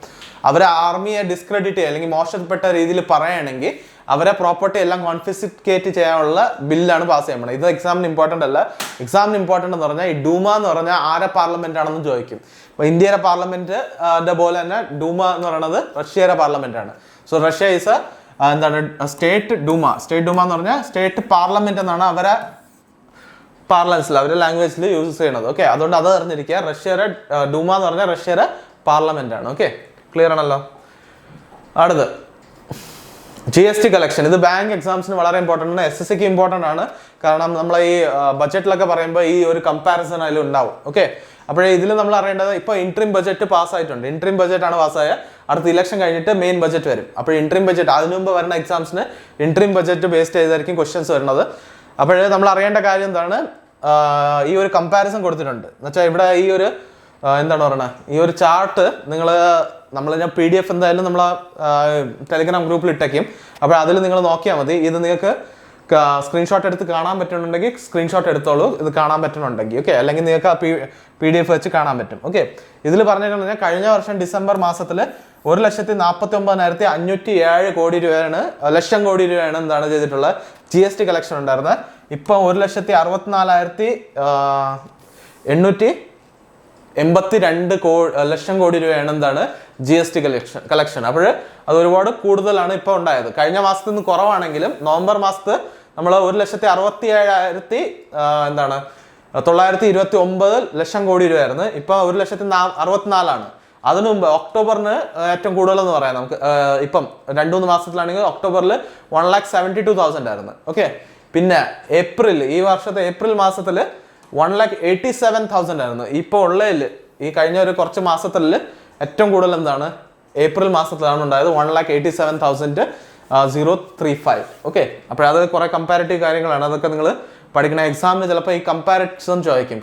അവരെ ആർമിയെ ഡിസ്ക്രെഡിറ്റ് ചെയ്യുക അല്ലെങ്കിൽ മോശപ്പെട്ട രീതിയിൽ പറയുകയാണെങ്കിൽ അവരെ പ്രോപ്പർട്ടി എല്ലാം കോൺഫിസ്കേറ്റ് ചെയ്യാനുള്ള ബില്ലാണ് പാസ് ചെയ്യാൻ പോകുന്നത്. ഇത് എക്സാമിന് ഇമ്പോർട്ടൻ്റ് അല്ല. എക്സാമിന് ഇമ്പോർട്ടൻ്റ് എന്ന് പറഞ്ഞാൽ ഈ ഡൂമ എന്ന് പറഞ്ഞാൽ ആരെ പാർലമെന്റ് ആണെന്ന് ചോദിക്കും. അപ്പോൾ ഇന്ത്യയുടെ പാർലമെന്റ് പോലെ തന്നെ ഡൂമ എന്ന് പറയുന്നത് റഷ്യയുടെ പാർലമെന്റ് ആണ്. സോ റഷ്യ ഈസ് എന്താണ് സ്റ്റേറ്റ് ഡൂമ എന്ന് പറഞ്ഞാൽ സ്റ്റേറ്റ് പാർലമെന്റ് എന്നാണ് അവരെ പാർലൻസിൽ അവരുടെ ലാംഗ്വേജിൽ യൂസ് ചെയ്യണത്. ഓക്കെ, അതുകൊണ്ട് അത് അറിഞ്ഞിരിക്കുക. റഷ്യയുടെ ഡൂമ എന്ന് പറഞ്ഞാൽ റഷ്യയുടെ പാർലമെന്റ് ആണ്. ഓക്കെ, ക്ലിയർ ആണല്ലോ. അടുത്ത് GST കളക്ഷൻ. ഇത് ബാങ്ക് എക്സാംസിന് വളരെ ഇമ്പോർട്ടൻ്റ് ആണ്. SSCക്ക് ഇമ്പോർട്ടൻ്റ് ആണ്. കാരണം നമ്മൾ ഈ ബഡ്ജറ്റിലൊക്കെ പറയുമ്പോൾ ഈ ഒരു കമ്പാരിസൺ അതിൽ ഉണ്ടാവും. ഓക്കെ, അപ്പോഴേ ഇതിൽ നമ്മൾ അറിയേണ്ടത് ഇപ്പോൾ ഇൻട്രീം ബഡ്ജറ്റ് പാസ്സായിട്ടുണ്ട്. ഇൻട്രീം ബഡ്ജറ്റ് ആണ് പാസ്സായ. അടുത്ത ഇലക്ഷൻ കഴിഞ്ഞിട്ട് മെയിൻ ബഡ്ജറ്റ് വരും. അപ്പോൾ ഇൻട്രീം ബഡ്ജറ്റ് അതിനു മുമ്പ് വരുന്ന എക്സാംസിന് ഇൻട്രീം ബഡ്ജറ്റ് ബേസ്ഡ് ചെയ്തായിരിക്കും ക്വസ്റ്റ്യൻസ് വരുന്നത്. അപ്പോഴേ നമ്മൾ അറിയേണ്ട കാര്യം എന്താണ്, ഈ ഒരു കമ്പാരിസൺ കൊടുത്തിട്ടുണ്ട് എന്ന് വെച്ചാൽ ഇവിടെ ഈ ഒരു എന്താണ് പറയുന്നത്, ഈ ഒരു ചാർട്ട് ഞാൻ PDF എന്തായാലും നമ്മൾ ടെലിഗ്രാം ഗ്രൂപ്പിൽ ഇട്ടേക്കും. അപ്പോൾ അതിൽ നിങ്ങൾ നോക്കിയാൽ മതി. ഇത് നിങ്ങൾക്ക് സ്ക്രീൻഷോട്ട് എടുത്ത് കാണാൻ പറ്റുന്നുണ്ടെങ്കിൽ സ്ക്രീൻഷോട്ട് എടുത്തോളൂ, ഇത് കാണാൻ പറ്റുന്നുണ്ടെങ്കിൽ. ഓക്കെ, അല്ലെങ്കിൽ നിങ്ങൾക്ക് ആ PDF വെച്ച് കാണാൻ പറ്റും. ഓക്കെ, ഇതിൽ പറഞ്ഞിട്ടുണ്ടെങ്കിൽ കഴിഞ്ഞ വർഷം ഡിസംബർ മാസത്തിൽ 1,49,507 കോടി രൂപയാണ് ലക്ഷം കോടി രൂപയാണ് എന്താണ് ചെയ്തിട്ടുള്ള GST കളക്ഷൻ ഉണ്ടായിരുന്നത്. ഇപ്പം 1,64,882 ലക്ഷം കോടി രൂപയാണ് എന്താണ് GST കളക്ഷൻ. അപ്പോൾ അത് ഒരുപാട് കൂടുതലാണ് ഇപ്പോൾ ഉണ്ടായത്. കഴിഞ്ഞ മാസത്തിൽ നിന്ന് കുറവാണെങ്കിലും നവംബർ മാസത്ത് നമ്മൾ 1,64,929 ലക്ഷം കോടി രൂപയായിരുന്നു. ഇപ്പം 1,64,000 അതിനു മുമ്പ് ഒക്ടോബറിന് ഏറ്റവും കൂടുതലെന്ന് പറയാം നമുക്ക്. ഇപ്പം 2-3 മാസത്തിലാണെങ്കിൽ ഒക്ടോബറിൽ 1,72,000 ആയിരുന്നു. ഓക്കെ, പിന്നെ ഈ വർഷത്തെ ഏപ്രിൽ മാസത്തിൽ 1,87,000 ആയിരുന്നു. ഇപ്പോൾ ഉള്ളതിൽ ഈ കഴിഞ്ഞ ഒരു കുറച്ച് മാസത്തിൽ ഏറ്റവും കൂടുതൽ എന്താണ് ഏപ്രിൽ മാസത്തിലാണ് ഉണ്ടായത് 1,87,035. ഓക്കെ, അപ്പോൾ അത് കുറെ കമ്പാരിറ്റീവ് കാര്യങ്ങളാണ്. അതൊക്കെ നിങ്ങൾ പഠിക്കണ എക്സാമിന് ചിലപ്പോൾ ഈ കമ്പാരിസൺ ചോദിക്കും.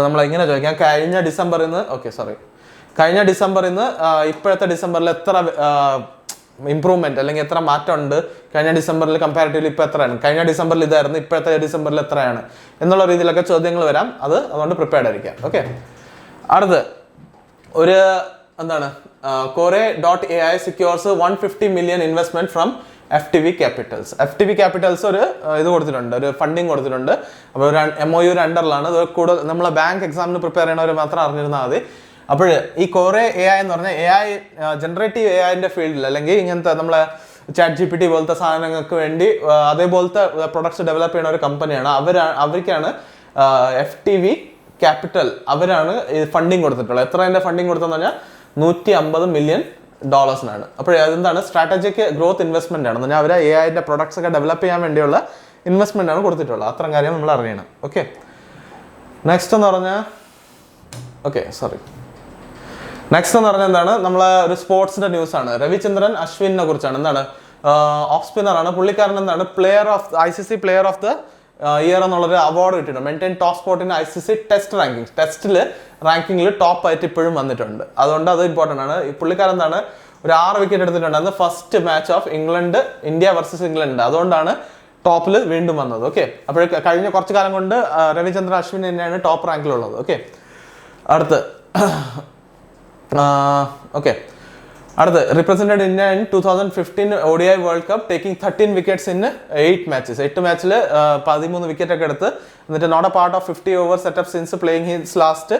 നമ്മൾ എങ്ങനെ ചോദിക്കാം, കഴിഞ്ഞ ഡിസംബറിൽ നിന്ന് ഇപ്പോഴത്തെ ഡിസംബറിൽ എത്ര ഇംപ്രൂവ്മെന്റ് അല്ലെങ്കിൽ എത്ര മാറ്റം ഉണ്ട്, കഴിഞ്ഞ ഡിസംബറിൽ കമ്പാരിറ്റീവ്ലി ഇപ്പോൾ എത്രയാണ്, കഴിഞ്ഞ ഡിസംബറിൽ ഇതായിരുന്നു ഇപ്പോഴത്തെ ഡിസംബറിൽ എത്രയാണ് എന്നുള്ള രീതിയിലൊക്കെ ചോദ്യങ്ങൾ വരാം. അതുകൊണ്ട് പ്രിപ്പയർഡ് ആയിരിക്കാം. ഓക്കെ, അടുത്ത് ഒരു എന്താണ് Kore.ai secures 150 million investment from FTV Capitals ഒരു ഇത് കൊടുത്തിട്ടുണ്ട്, ഒരു ഫണ്ടിങ് കൊടുത്തിട്ടുണ്ട്. അപ്പോൾ ഒരു MOU അണ്ടറിലാണ്. അത് കൂടുതൽ നമ്മളെ ബാങ്ക് എക്സാമിന് പ്രിപ്പയർ ചെയ്യണവർ മാത്രം അറിഞ്ഞിരുന്നാൽ മതി. അപ്പോൾ ഈ Kore.ai എന്ന് പറഞ്ഞാൽ ജനറേറ്റീവ് AIന്റെ ഫീൽഡിൽ അല്ലെങ്കിൽ ഇങ്ങനത്തെ നമ്മളെ ChatGPT പോലത്തെ സാധനങ്ങൾക്ക് വേണ്ടി അതേപോലത്തെ പ്രൊഡക്ട്സ് ഡെവലപ്പ് ചെയ്യുന്ന ഒരു കമ്പനിയാണ്. അവർക്കാണ് FTV Capital അവരാണ് ഫണ്ടിങ് കൊടുത്തിട്ടുള്ളത്. എത്ര അതിൻ്റെ ഫണ്ടിങ് കൊടുത്തതെന്ന് പറഞ്ഞാൽ $150 million. അപ്പോൾ അതെന്താണ് സ്ട്രാറ്റജിക് ഗ്രോത്ത് ഇൻവെസ്റ്റ്മെന്റ് ആണ്. പറഞ്ഞാൽ അവർ AIന്റെ പ്രൊഡക്ട്സ് ഒക്കെ ഡെവലപ്പ് ചെയ്യാൻ വേണ്ടിയുള്ള ഇൻവെസ്റ്റ്മെന്റ് ആണ് കൊടുത്തിട്ടുള്ളത്. അത്രയും കാര്യം നമ്മൾ അറിയണം. ഓക്കെ, നെക്സ്റ്റ് എന്ന് പറഞ്ഞാൽ എന്താണ് നമ്മളെ ഒരു സ്പോർട്സിന്റെ ന്യൂസ് ആണ്. രവിചന്ദ്രൻ അശ്വിനെ കുറിച്ചാണ്. എന്താണ് ഓഫ് സ്പിന്നർ ആണ് പുള്ളിക്കാരൻ. എന്താണ് ICC player of the year എന്നുള്ളൊരു അവാർഡ് കിട്ടിയിട്ടുണ്ട്. Maintain top spot in ICC test റാങ്കിങ്ങിൽ ടോപ്പ് ആയിട്ട് ഇപ്പോഴും വന്നിട്ടുണ്ട്. അതുകൊണ്ട് അത് ഇമ്പോർട്ടൻ്റ് ആണ്. ഈ പുള്ളിക്കാരൻ എന്താണ് ഒരു 6 വിക്കറ്റ് എടുത്തിട്ടുണ്ടായിരുന്നു first match of India versus England. അതുകൊണ്ടാണ് ടോപ്പിൽ വീണ്ടും വന്നത്. ഓക്കെ, അപ്പോൾ കഴിഞ്ഞ കുറച്ച് കാലം കൊണ്ട് രവിചന്ദ്രൻ അശ്വിൻ തന്നെയാണ് ടോപ്പ് റാങ്കിലുള്ളത്. ഓക്കെ, അടുത്ത് represented India in 2015 ODI world cup taking 13 wickets in 8 matches. 8 മാച്ചിൽ 13 വിക്കറ്റ് ഒക്കെ എടുത്ത് എന്നിട്ട് not a part of 50 over setup since playing his last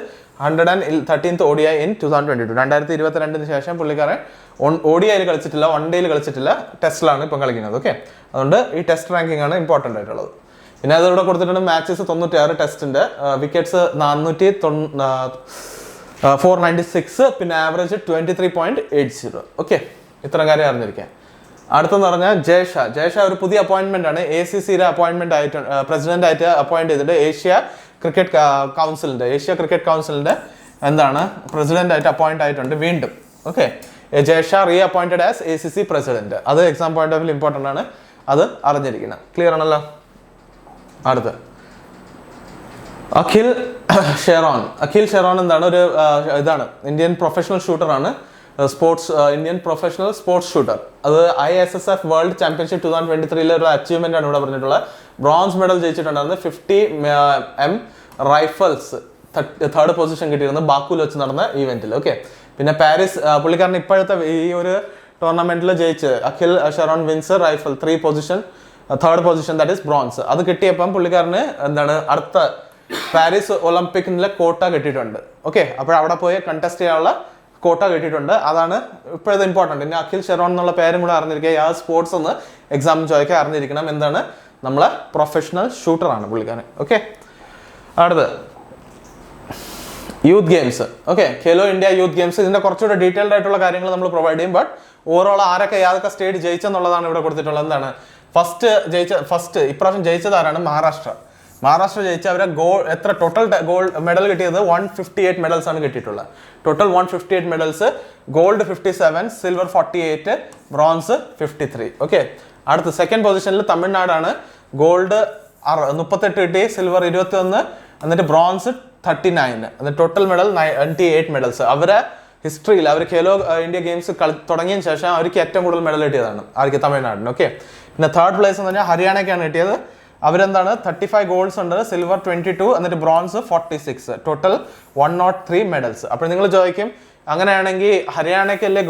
113th ODI in 2022. 2022 ശേഷം പുള്ളിക്കാരൻ ODIയിൽ കളിച്ചിട്ടില്ല, വൺ ഡേയിൽ കളിച്ചിട്ടില്ല, ടെസ്റ്റിലാണ് ഇപ്പം കളിക്കുന്നത്. ഓക്കെ, അതുകൊണ്ട് ഈ ടെസ്റ്റ് റാങ്കിങ് ആണ് ഇമ്പോർട്ടൻ്റ് ആയിട്ടുള്ളത്. പിന്നെ അതിവിടെ കൊടുത്തിട്ടുണ്ട് മാച്ചസ് 96 ടെസ്റ്റിന്റെ, വിക്കറ്റ്സ് 496, പിന്നെ ആവറേജ് 23.80. ഓക്കെ, ഇത്ര കാര്യം അറിഞ്ഞിരിക്കാം. അടുത്തെന്ന് പറഞ്ഞാൽ ജയഷ ഒരു പുതിയ അപ്പോയിന്റ്മെന്റ് ആണ്. ACCയുടെ അപ്പോയിന്റ്മെന്റ് ആയിട്ട് പ്രസിഡന്റ് ആയിട്ട് അപ്പോയിന്റ് ചെയ്തിട്ട് ഏഷ്യ ക്രിക്കറ്റ് കൗൺസിലിന്റെ എന്താണ് പ്രസിഡന്റ് ആയിട്ട് അപ്പോയിന്റ് ആയിട്ടുണ്ട് വീണ്ടും. Okay, Jay Shah reappointed as ACC president. അത് exam point of view important ആണ്, അത് അറിഞ്ഞിരിക്കണം. ക്ലിയർ ആണല്ലോ. അടുത്ത് അഖിൽ ഷെറോൺ എന്താണ് ഒരു ഇതാണ് ഇന്ത്യൻ പ്രൊഫഷണൽ ഷൂട്ടറാണ്. Indian professional sports shooter. അത് ISSF വേൾഡ് ചാമ്പ്യൻഷിപ്പ് 2023 ഒരു അച്ചീവ്മെന്റ് ആണ് ഇവിടെ പറഞ്ഞിട്ടുള്ളത്. ബ്രോൺസ് മെഡൽ ജയിച്ചിട്ടുണ്ടായിരുന്നു 50mm റൈഫിൾസ് തേർഡ് പൊസിഷൻ കിട്ടിയിരുന്നത് ബാക്കുവിൽ വെച്ച് നടന്ന ഈവെന്റിൽ. ഓക്കെ, പിന്നെ പാരീസ് പുള്ളിക്കാരൻ ഇപ്പോഴത്തെ ഈ ഒരു ടൂർണമെന്റിൽ ജയിച്ച് Akhil Sheoran wins rifle 3 position, third position that is bronze. അത് കിട്ടിയപ്പം പുള്ളിക്കാരന് അടുത്ത പാരീസ് ഒളിമ്പിക്കിലെ കോട്ട കിട്ടിയിട്ടുണ്ട്. ഓക്കെ, അപ്പോൾ അവിടെ പോയി കണ്ടസ്റ്റ് ചെയ്യാനുള്ള കോട്ട കിട്ടിയിട്ടുണ്ട്. അതാണ് ഇപ്പോഴത്തെ ഇമ്പോർട്ടൻറ്റ്. പിന്നെ അഖിൽ ഷെറോൺ എന്നുള്ള പേരും കൂടെ അറിഞ്ഞിരിക്കുക. ആ സ്പോർട്സ് ഒന്ന് എക്സാം ചോദിക്കാൻ അറിഞ്ഞിരിക്കണം. എന്താണ്, നമ്മളെ പ്രൊഫഷണൽ ഷൂട്ടറാണ് പുള്ളിക്കാരൻ. ഓക്കെ, അടുത്ത് youth games. Okay, Khelo India youth games. ഇതിന്റെ കുറച്ചുകൂടെ ഡീറ്റെയിൽഡ് ആയിട്ടുള്ള കാര്യങ്ങൾ നമ്മൾ പ്രൊവൈഡ് ചെയ്യും. ബട്ട് ഓവറോൾ ആരൊക്കെ ഏതൊക്കെ സ്റ്റേറ്റ് ജയിച്ചെന്നുള്ളതാണ് ഇവിടെ കൊടുത്തിട്ടുള്ളത്. എന്താണ് ഫസ്റ്റ് ഇപ്രാവശ്യം ജയിച്ചത് ആരാണ്? മഹാരാഷ്ട്ര ജയിച്ച അവരെ എത്ര ടോട്ടൽ ഗോൾഡ് മെഡൽ കിട്ടിയത്? 158 മെഡൽസ് ആണ് കിട്ടിയിട്ടുള്ളത്. Total 158 medals. Gold 57, silver 48, bronze 53. Okay, അടുത്ത സെക്കൻഡ് പൊസിഷനിൽ തമിഴ്നാടാണ്. ഗോൾഡ് 38 കിട്ടി, സിൽവർ 21, എന്നിട്ട് ബ്രോൺസ് 39, എന്നിട്ട് ടോട്ടൽ മെഡൽ 98 മെഡൽസ്. അവരെ ഹിസ്റ്ററിയിൽ അവർ ഖേലോ ഇന്ത്യ ഗെയിംസ് തുടങ്ങിയതിന് ശേഷം അവർക്ക് ഏറ്റവും കൂടുതൽ മെഡൽ കിട്ടിയതാണ് ആർക്ക്? തമിഴ്നാടിന്. ഓക്കെ, പിന്നെ തേർഡ് പ്ലേസ് എന്ന് പറഞ്ഞാൽ ഹരിയാനയ്ക്കാണ് കിട്ടിയത്. അവരെന്താണ് 35 ഗോൾഡ്സ് ഉണ്ട്, സിൽവർ 22, എന്നിട്ട് ബ്രോൺസ് 46, ടോട്ടൽ 103 മെഡൽസ്. അപ്പോൾ നിങ്ങൾ ചോദിക്കും, അങ്ങനെയാണെങ്കിൽ ഹരിയാനയ്ക്കല്ലേ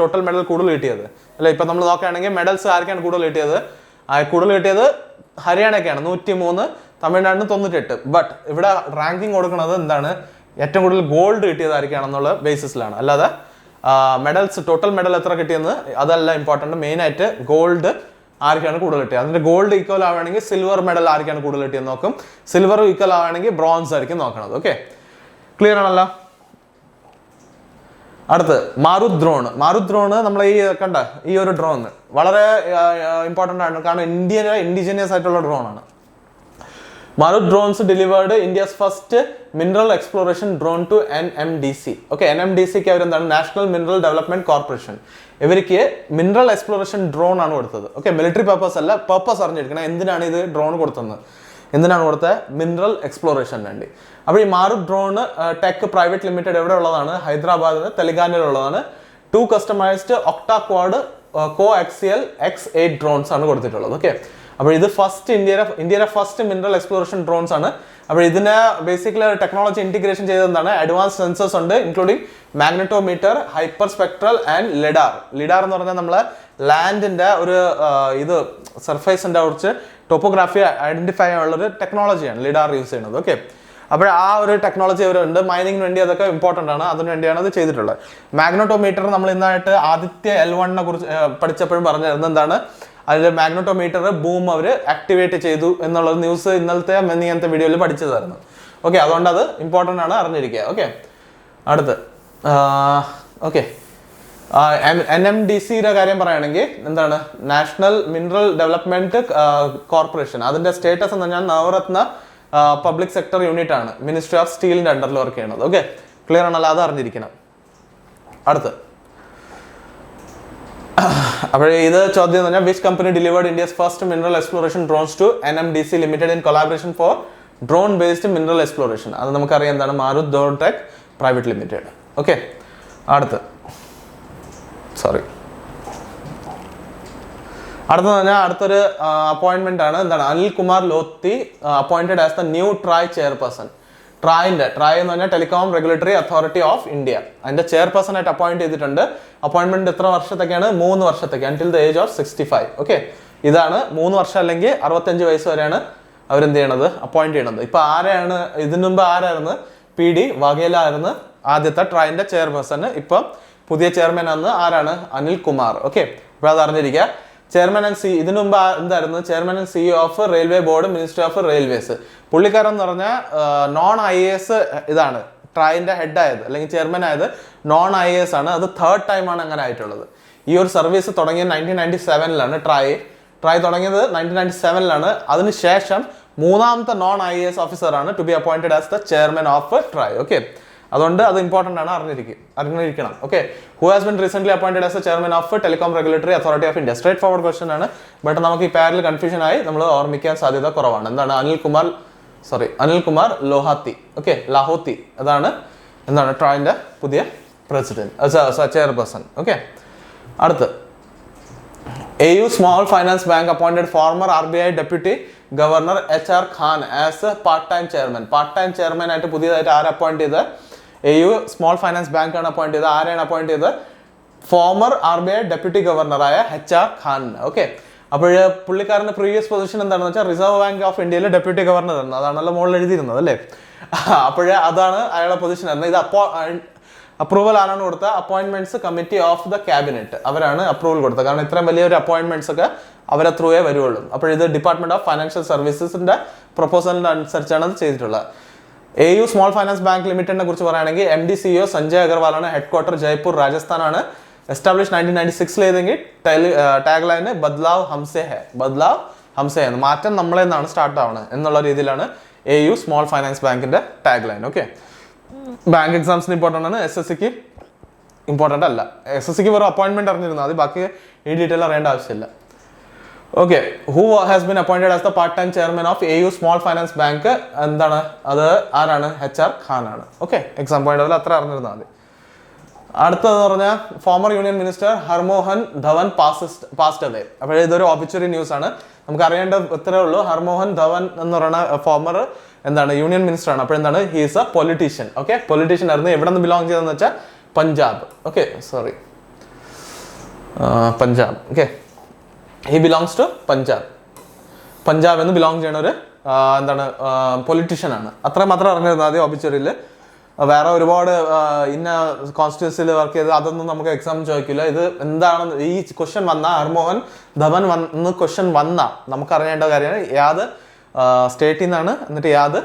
ടോട്ടൽ മെഡൽ കൂടുതൽ കിട്ടിയത് അല്ലെ? ഇപ്പം നമ്മൾ നോക്കുകയാണെങ്കിൽ മെഡൽസ് ആർക്കാണ് കൂടുതൽ കിട്ടിയത്? കൂടുതൽ കിട്ടിയത് ഹരിയാനയ്ക്കാണ് 103, തമിഴ്നാടിന് 98. ബട്ട് ഇവിടെ റാങ്കിങ് കൊടുക്കുന്നത് എന്താണ്? ഏറ്റവും കൂടുതൽ ഗോൾഡ് കിട്ടിയത് ആർക്കാണെന്നുള്ള ബേസിസിലാണ്. അല്ലാതെ മെഡൽസ് ടോട്ടൽ മെഡൽ എത്ര കിട്ടിയെന്ന് അതല്ല ഇമ്പോർട്ടൻറ്റ്. മെയിനായിട്ട് ഗോൾഡ് ആർക്കാണ് കൂടുതൽ കിട്ടിയത്. അതിന്റെ ഗോൾഡ് ഈക്വൽ ആവുകയാണെങ്കിൽ സിൽവർ മെഡൽ ആർക്കാണ് കൂടുതൽ കിട്ടിയെന്ന് നോക്കും. സിൽവർ ഈക്വൽ ആവുകയാണെങ്കിൽ ബ്രോൺസ് ആയിരിക്കും നോക്കണത്. ഓക്കെ, ക്ലിയർ ആണല്ലോ? അടുത്ത് മാരുത് ഡ്രോൺ. നമ്മൾ ഈ കണ്ട ഈ ഒരു ഡ്രോൺ വളരെ ഇമ്പോർട്ടൻ്റ് ആണ്. കാരണം ഇൻഡിജിനിയസ് ആയിട്ടുള്ള ഡ്രോൺ ആണ്. Marut drones delivered India's first mineral exploration drone to NMDC. Okay, NMDCക്ക് അവരെന്താണ്? National mineral development corporation. ഇവർക്ക് മിനറൽ എക്സ്പ്ലോറേഷൻ ഡ്രോൺ ആണ് കൊടുത്തത്. ഓക്കെ, മിലിറ്ററി പർപ്പസ് അല്ല, പർപ്പസ് അറിഞ്ഞിരിക്കണം. എന്തിനാണ് ഇത് ഡ്രോൺ കൊടുത്തത്? മിനറൽ എക്സ്പ്ലോറേഷൻ വേണ്ടി. അപ്പോൾ ഈ Marut drone tech private limited എവിടെ ഉള്ളതാണ്? ഹൈദരാബാദിന് തെലങ്കാനയിലുള്ളതാണ്. 2 customised octa quad coaxial X8 drones ആണ് കൊടുത്തിട്ടുള്ളത്. ഓക്കെ, അപ്പോൾ ഇത് ഇന്ത്യയുടെ ഫസ്റ്റ് മിനറൽ എക്സ്പ്ലോറേഷൻ ഡ്രോൺസ് ആണ്. അപ്പോൾ ഇതിന് ബേസിക്കലി ടെക്നോളജി ഇൻറ്റിഗ്രേഷൻ ചെയ്തതാണ്. അഡ്വാൻസ് സെൻസേഴ്സ് ഉണ്ട്, including magnetometer, hyper spectral and lidar. Lidar എന്ന് പറഞ്ഞാൽ നമ്മളെ ലാൻഡിന്റെ ഒരു ഇത് സർഫേസിന്റെ കുറച്ച് ടോപ്പോഗ്രാഫി ഐഡന്റിഫൈ ചെയ്യാനുള്ളൊരു ടെക്നോളജിയാണ് ലിഡാർ യൂസ് ചെയ്യുന്നത്. ഓക്കെ, അപ്പോൾ ആ ഒരു ടെക്നോളജി അവരുണ്ട്. മൈനിങ്ങിന് വേണ്ടി അതൊക്കെ ഇമ്പോർട്ടൻ്റ് ആണ്. അതിന് വേണ്ടിയാണ് അത് ചെയ്തിട്ടുള്ളത്. മാഗ്നറ്റോമീറ്റർ നമ്മൾ ഇന്നായിട്ട് ആദിത്യ L1 കുറിച്ച് പഠിച്ചപ്പോഴും പറഞ്ഞിരുന്നത് എന്താണ്? അതിൽ മാഗ്നറ്റോമീറ്റർ ബൂം അവർ ആക്ടിവേറ്റ് ചെയ്തു എന്നുള്ളത് ന്യൂസ് ഇന്നലത്തെ വീഡിയോയിൽ പഠിച്ചതായിരുന്നു. ഓക്കെ, അതുകൊണ്ട് അത് ഇമ്പോർട്ടൻ്റ് ആണ്, അറിഞ്ഞിരിക്കുക. ഓക്കെ, അടുത്ത് ഓക്കെ NMDCയുടെ കാര്യം പറയുകയാണെങ്കിൽ എന്താണ്? National mineral development corporation. അതിന്റെ സ്റ്റേറ്റസ് എന്ന് പറഞ്ഞാൽ നവരത്ന പബ്ലിക് സെക്ടർ യൂണിറ്റ് ആണ്. മിനിസ്ട്രി ഓഫ് സ്റ്റീലിന്റെ അണ്ടറിൽ വർക്ക് ചെയ്യണത്. ഓക്കെ, ക്ലിയർ ആണല്ലോ? അത് അറിഞ്ഞിരിക്കണം. അടുത്ത് അപ്പോൾ ഇത് ചോദ്യം എന്ന് പറഞ്ഞാൽ which company delivered India's first mineral exploration drones to NMDC limited in collaboration for drone based mineral exploration. അത് നമുക്കറിയാം എന്താണ്? Marut drone tech private limited. Okay, അടുത്തെന്ന് പറഞ്ഞാൽ അടുത്തൊരു അപ്പോയിന്റ്മെന്റ് ആണ്. എന്താണ്? Anil Kumar Lahoti appointed as the new TRAI chairperson. TRAI എന്ന് പറഞ്ഞാൽ telecom regulatory authority of India. അതിന്റെ ചെയർപേഴ്സൺ ആയിട്ട് അപ്പോയിന്റ് ചെയ്തിട്ടുണ്ട്. അപ്പോയിന്റ്മെന്റ് എത്ര വർഷത്തേക്കാണ്? 3 വർഷത്തേക്ക്, until the age of 65. Okay, ഇതാണ് 3 വർഷം അല്ലെങ്കിൽ 65 വയസ്സ് വരെയാണ് അവരെന്ത് ചെയ്യണത്? അപ്പോയിന്റ് ചെയ്യണത്. ഇപ്പൊ ആരെയാണ്? ഇതിനു മുമ്പ് ആരായിരുന്നു? PD വാഘേല ആയിരുന്നു ആദ്യത്തെ ട്രായിന്റെ ചെയർപേഴ്സൺ. ഇപ്പം പുതിയ ചെയർമാൻ ആണ് ആരാണ്? അനിൽ കുമാർ. ഓക്കെ, അപ്പോൾ അത് അറിഞ്ഞിരിക്കുക. ചെയർമാൻ ആൻഡ് ഇതിനു മുമ്പ് എന്തായിരുന്നു? Chairman and CEO of railway board, ministry of railways. പുള്ളിക്കാരൻ എന്ന് പറഞ്ഞാൽ നോൺ IAS ഇതാണ് ട്രായിന്റെ ഹെഡ് ആയത് അല്ലെങ്കിൽ ചെയർമാൻ ആയത് നോൺ IAS ആണ്. അത് 3rd ടൈമാണ് അങ്ങനെ ആയിട്ടുള്ളത്. ഈ ഒരു സർവീസ് തുടങ്ങിയത് 1997ലാണ്. ട്രായ് തുടങ്ങിയത് 1997ലാണ്. അതിനുശേഷം 3ാമത്തെ നോൺ IAS ഓഫീസറാണ് to be appointed as the chairman of TRAI. Okay, അതുകൊണ്ട് അത് ഇമ്പോർട്ടൻ്റ് ആണ്, അറിഞ്ഞിരിക്കണം. Okay, who has been recent appointed as the chairman of telecom regulatory authority of India. Straightforward question ആണ്. ബട്ട് നമുക്ക് ഈ parallel confusion ആയി നമ്മൾ ഓർമ്മിക്കാൻ സാധ്യത കുറവാണ്. എന്താണ്? അനിൽ കുമാർ ലോഹാത്തി. ഓക്കെ, ലാഹോത്തി. അതാണ് എന്താണ് ട്രായിന്റെ പുതിയ പ്രസിഡന്റ് ചെയർപേഴ്സൺ. ഓക്കെ, അടുത്ത് AU small finance bank appointed former RBI deputy governor HR Khan as part time chairman. Part time chairman ആയിട്ട് പുതിയതായിട്ട് ആരെ അപ്പോയിന്റ് ചെയ്ത്? AU സ്മോൾ ഫൈനാൻസ് ബാങ്ക് ആണ് അപ്പോയിന്റ് ചെയ്തത്. ആരെയാണ് അപ്പോയിന്റ് ചെയ്തത്? ഫോമർ RBI ഡെപ്യൂട്ടി ഗവർണറായ HR ഖാൻ. ഓക്കെ, അപ്പോൾ പുള്ളിക്കാരന്റെ പ്രീവിയസ് പൊസിഷൻ എന്താണെന്ന് വെച്ചാൽ റിസർവ് ബാങ്ക് ഓഫ് ഇന്ത്യയിലെ ഡെപ്യൂട്ടി ഗവർണർ ആണ്. അതാണല്ലോ മുകളിൽ എഴുതിയിരുന്നത് അല്ലേ? അപ്പോഴേ അതാണ് അയാളുടെ പൊസിഷൻ ആയിരുന്നത്. ഇത് അപ്രൂവൽ ആരാണ് കൊടുത്ത? Appointments committee of the cabinet, അവരാണ് അപ്രൂവൽ കൊടുത്തത്. കാരണം ഇത്രയും വലിയൊരു അപ്പോയിന്റ്മെന്റ്സ് ഒക്കെ അവരെ ത്രൂവേ വരുള്ളൂ. അപ്പോൾ ഇത് ഡിപ്പാർട്ട്മെന്റ് ഓഫ് ഫൈനാൻഷ്യൽ സർവീസസിന്റെ പ്രൊപ്പോസലിന്റെ അനുസരിച്ചാണ് അത് ചെയ്തിട്ടുള്ളത്. AU സ്മോൾ ഫൈനാൻസ് ബാങ്ക് ലിമിറ്റഡിനെ കുറിച്ച് പറയുകയാണെങ്കിൽ MD CEO സഞ്ജയ് അഗർവാളാണ്. ഹെഡ് ക്വാർട്ടർ ജയ്പൂർ രാജസ്ഥാനാണ്. എസ്റ്റാബ്ലിഷ് 1996 ചെയ്തെങ്കിൽ ടാഗ് ലൈന് ബദ്ലാവ് ഹംസെ ഹെ, ബദ്ലാവ് ഹംസെ എന്ന്, മാറ്റം നമ്മളെ നിന്നാണ് സ്റ്റാർട്ട് ആവുന്നത് എന്നുള്ള രീതിയിലാണ് AU സ്മോൾ ഫൈനാൻസ് ബാങ്കിന്റെ ടാഗ് ലൈൻ. ഓക്കെ, ബാങ്ക് എക്സാംസിന് ഇമ്പോർട്ടൻ്റ് ആണ്, SSCക്ക് ഇമ്പോർട്ടൻ്റ് അല്ല. SSCക്ക് വെറും അപ്പോയിന്റ്മെന്റ് അറിഞ്ഞിരുന്നത് മതി, ബാക്കി ഈ ഡീറ്റെയിൽ അറിയേണ്ട ആവശ്യമില്ല. Okay, who has been appointed as the part time chairman of AU small finance bank? എന്താണ് അത്? ആരാണ്? HR ഖാൻ ആണ്. ഓക്കെ, എക്സാം പോയിന്റ് അത്ര അറിഞ്ഞിരുന്നാൽ മതി. അടുത്തതെന്ന് പറഞ്ഞാൽ former union minister Harmohan Dhawan passed away. അപ്പോൾ ഇതൊരു ഓബിച്വറി ന്യൂസ് ആണ്. നമുക്ക് അറിയേണ്ട ഇത്രേ ഉള്ളൂ. ഹർമോഹൻ ധവൻ എന്ന് പറയുന്ന ഫോമർ എന്താണ്? യൂണിയൻ മിനിസ്റ്റർ ആണ്. അപ്പോൾ എന്താണ്? He is a politician. Okay, politician ആയിരുന്നു. എവിടെ നിന്ന് ബിലോങ് ചെയ്തതെന്ന് വെച്ചാൽ Punjab. Okay, sorry, Punjab. Okay, he belongs to Punjab എന്ന് ബിലോങ് ചെയ്യുന്ന ഒരു എന്താണ് പൊളിറ്റീഷ്യൻ ആണ്. അത്രയും മാത്രം അറിഞ്ഞിരുന്നത് ആദ്യം ഓബിച്വറിയിൽ. വേറെ ഒരുപാട് ഇന്ന കോൺസ്റ്റിറ്റ്യൂൻസിയിൽ വർക്ക് ചെയ്ത് അതൊന്നും നമുക്ക് എക്സാം ചോദിക്കില്ല. ഇത് എന്താണെന്ന് ഈ ക്വസ്റ്റ്യൻ വന്ന ഹർമോഹൻ ധവൻ വന്ന് ക്വസ്റ്റ്യൻ വന്ന നമുക്ക് അറിയേണ്ട കാര്യമാണ് യാത് സ്റ്റേറ്റിൽ നിന്നാണ്, എന്നിട്ട് യാത്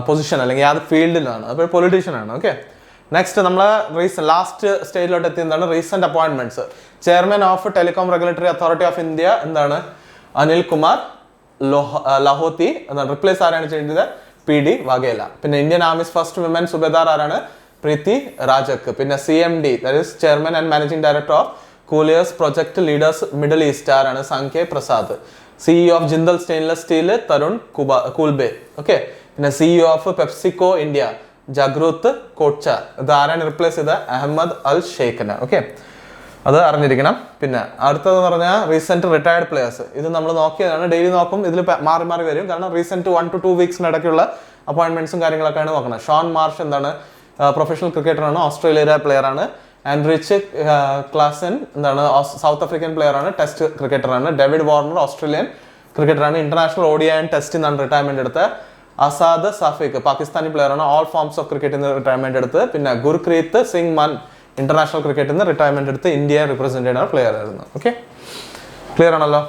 പൊസിഷൻ അല്ലെങ്കിൽ യാത് ഫീൽഡിലാണ്. അപ്പോൾ പൊളിറ്റീഷ്യൻ ആണ്. ഓക്കെ, നെക്സ്റ്റ് നമ്മൾ ലാസ്റ്റ് സ്റ്റേജിലോട്ട് എത്തി. എന്താണ്? Recent appointments. Chairman of telecom regulatory authority of India എന്താണ്? അനിൽ കുമാർ ലഹോത്തി എന്നാണ്. റിപ്ലേസ് ആരാണ് ചെയ്തത്? PD വഗേല. പിന്നെ Indian army's first women subedar ആരാണ്? പ്രീതി രാജക്. പിന്നെ CMD that is chairman and managing director of Colliers project leaders Middle East ആരാണ്? Sankhya Prasad. CEO of Jindal stainless steel Tarun Khulbe. Okay, പിന്നെ CEO of PepsiCo India Jagrut Kocha. ഇത് ആരാണ് റിപ്ലേസ് ചെയ്തത്? അഹമ്മദ് അൽ ഷെയ്ഖിന്. ഓക്കെ, അത് അറിഞ്ഞിരിക്കണം. പിന്നെ അടുത്തതെന്ന് പറഞ്ഞാൽ റീസെന്റ് റിട്ടയർഡ് പ്ലേയേഴ്സ്. ഇത് നമ്മൾ നോക്കിയതാണ്, ഡെയിലി നോക്കും. ഇതിൽ മാറി മാറി വരും. കാരണം റീസെന്റ് 1 to 2 വീക്സിന് ഇടയ്ക്കുള്ള അപ്പോയിന്റ്മെന്റ്സും കാര്യങ്ങളൊക്കെയാണ് നോക്കുന്നത്. ഷോൺ മാർഷ് എന്താണ്? പ്രൊഫഷണൽ ക്രിക്കറ്ററാണ്, ഓസ്ട്രേലിയയിലെ പ്ലെയർ ആണ്. ആൻഡ്രിച്ച് ക്ലാസൻ എന്താണ്? സൗത്ത് ആഫ്രിക്കൻ പ്ലെയർ ആണ്, ടെസ്റ്റ് ക്രിക്കറ്ററാണ്. ഡേവിഡ് വാർണർ ഓസ്ട്രേലിയൻ ക്രിക്കറ്ററാണ്, ഇന്റർനാഷണൽ ODI ആൻഡ് ടെസ്റ്റ് നിന്നാണ് റിട്ടയർമെന്റ് എടുത്തത്. അസാദ് സഫീഖ് പാകിസ്ഥാനി പ്ലെയർ ആണ്, ഓൾ ഫോംസ് ഓഫ് ക്രിക്കറ്റിൽ നിന്ന് റിട്ടയർമെന്റ് എടുത്ത്. പിന്നെ ഗുർപ്രീത് സിംഗ് മൻ ഇന്റർനാഷണൽ ക്രിക്കറ്റിൽ നിന്ന് റിട്ടയർമെന്റ് എടുത്ത് ഇന്ത്യയെ റിപ്രസെന്റ് ചെയ്യുന്ന പ്ലെയർ ആയിരുന്നു. ഓക്കെ, ക്ലിയർ ആണല്ലോ?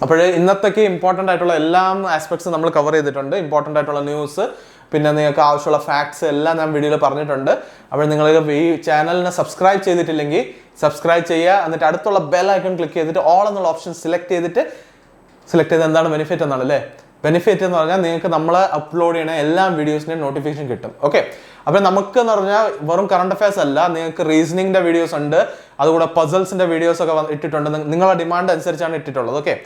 അപ്പോൾ ഇന്നത്തേക്ക് ഇമ്പോർട്ടൻ്റ് ആയിട്ടുള്ള എല്ലാ ആസ്പെക്ട്സും നമ്മൾ കവർ ചെയ്തിട്ടുണ്ട്. ഇമ്പോർട്ടൻ്റ് ആയിട്ടുള്ള ന്യൂസ്, പിന്നെ നിങ്ങൾക്ക് ആവശ്യമുള്ള ഫാക്ട്സ് എല്ലാം ഞാൻ വീഡിയോയിൽ പറഞ്ഞിട്ടുണ്ട്. അപ്പോൾ നിങ്ങൾ ഈ ചാനലിനെ സബ്സ്ക്രൈബ് ചെയ്തിട്ടില്ലെങ്കിൽ സബ്സ്ക്രൈബ് ചെയ്യുക. എന്നിട്ട് അടുത്തുള്ള ബെൽ ഐക്കൺ ക്ലിക്ക് ചെയ്തിട്ട് ഓൾ എന്നുള്ള ഓപ്ഷൻ സെലക്ട് ചെയ്ത് എന്താണ് ബെനിഫിറ്റ് എന്നാണ് അല്ലേ? ബെനിഫിറ്റ് എന്ന് പറഞ്ഞാൽ നിങ്ങൾക്ക് നമ്മൾ അപ്ലോഡ് ചെയ്യുന്ന എല്ലാ വീഡിയോസിൻ്റെയും നോട്ടിഫിക്കേഷൻ കിട്ടും. ഓക്കെ, അപ്പോൾ നമുക്ക് എന്ന് പറഞ്ഞാൽ വെറും കറണ്ട് അഫയേഴ്സ് അല്ല, നിങ്ങൾക്ക് റീസണിങ്ങിൻ്റെ വീഡിയോസ് ഉണ്ട്, അതുകൂടെ പസിൽസിൻ്റെ വീഡിയോസ് ഒക്കെ ഇട്ടിട്ടുണ്ട്. നിങ്ങളുടെ ഡിമാൻഡ് അനുസരിച്ചാണ് ഇട്ടിട്ടുള്ളത്. ഓക്കെ,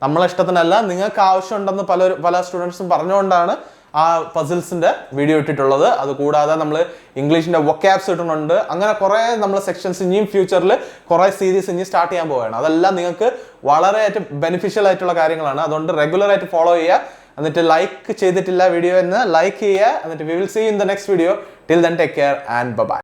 നമ്മളെ ഇഷ്ടത്തിനല്ല, നിങ്ങൾക്ക് ആവശ്യമുണ്ടെന്ന് പല സ്റ്റുഡൻസും പറഞ്ഞുകൊണ്ടാണ് ആ പസിൽസിൻ്റെ വീഡിയോ ഇട്ടിട്ടുള്ളത്. അതുകൂടാതെ നമ്മൾ ഇംഗ്ലീഷിൻ്റെ വൊക്കാബ്സ് ഇടുന്നുണ്ട്. അങ്ങനെ കുറേ നമ്മൾ സെക്ഷൻസ് ഇനിയും ഫ്യൂച്ചറിൽ കുറേ സീരീസ് ഇനി സ്റ്റാർട്ട് ചെയ്യാൻ പോവുകയാണ്. അതെല്ലാം നിങ്ങൾക്ക് വളരെ ബെനിഫിഷ്യൽ ആയിട്ടുള്ള കാര്യങ്ങളാണ്. അതുകൊണ്ട് റെഗുലർ ആയിട്ട് ഫോളോ ചെയ്യുക. എന്നിട്ട് ലൈക്ക് ചെയ്തിട്ടില്ല വീഡിയോ എന്ന് ലൈക്ക് ചെയ്യുക. എന്നിട്ട് we will see in the next video. Till then take care and by.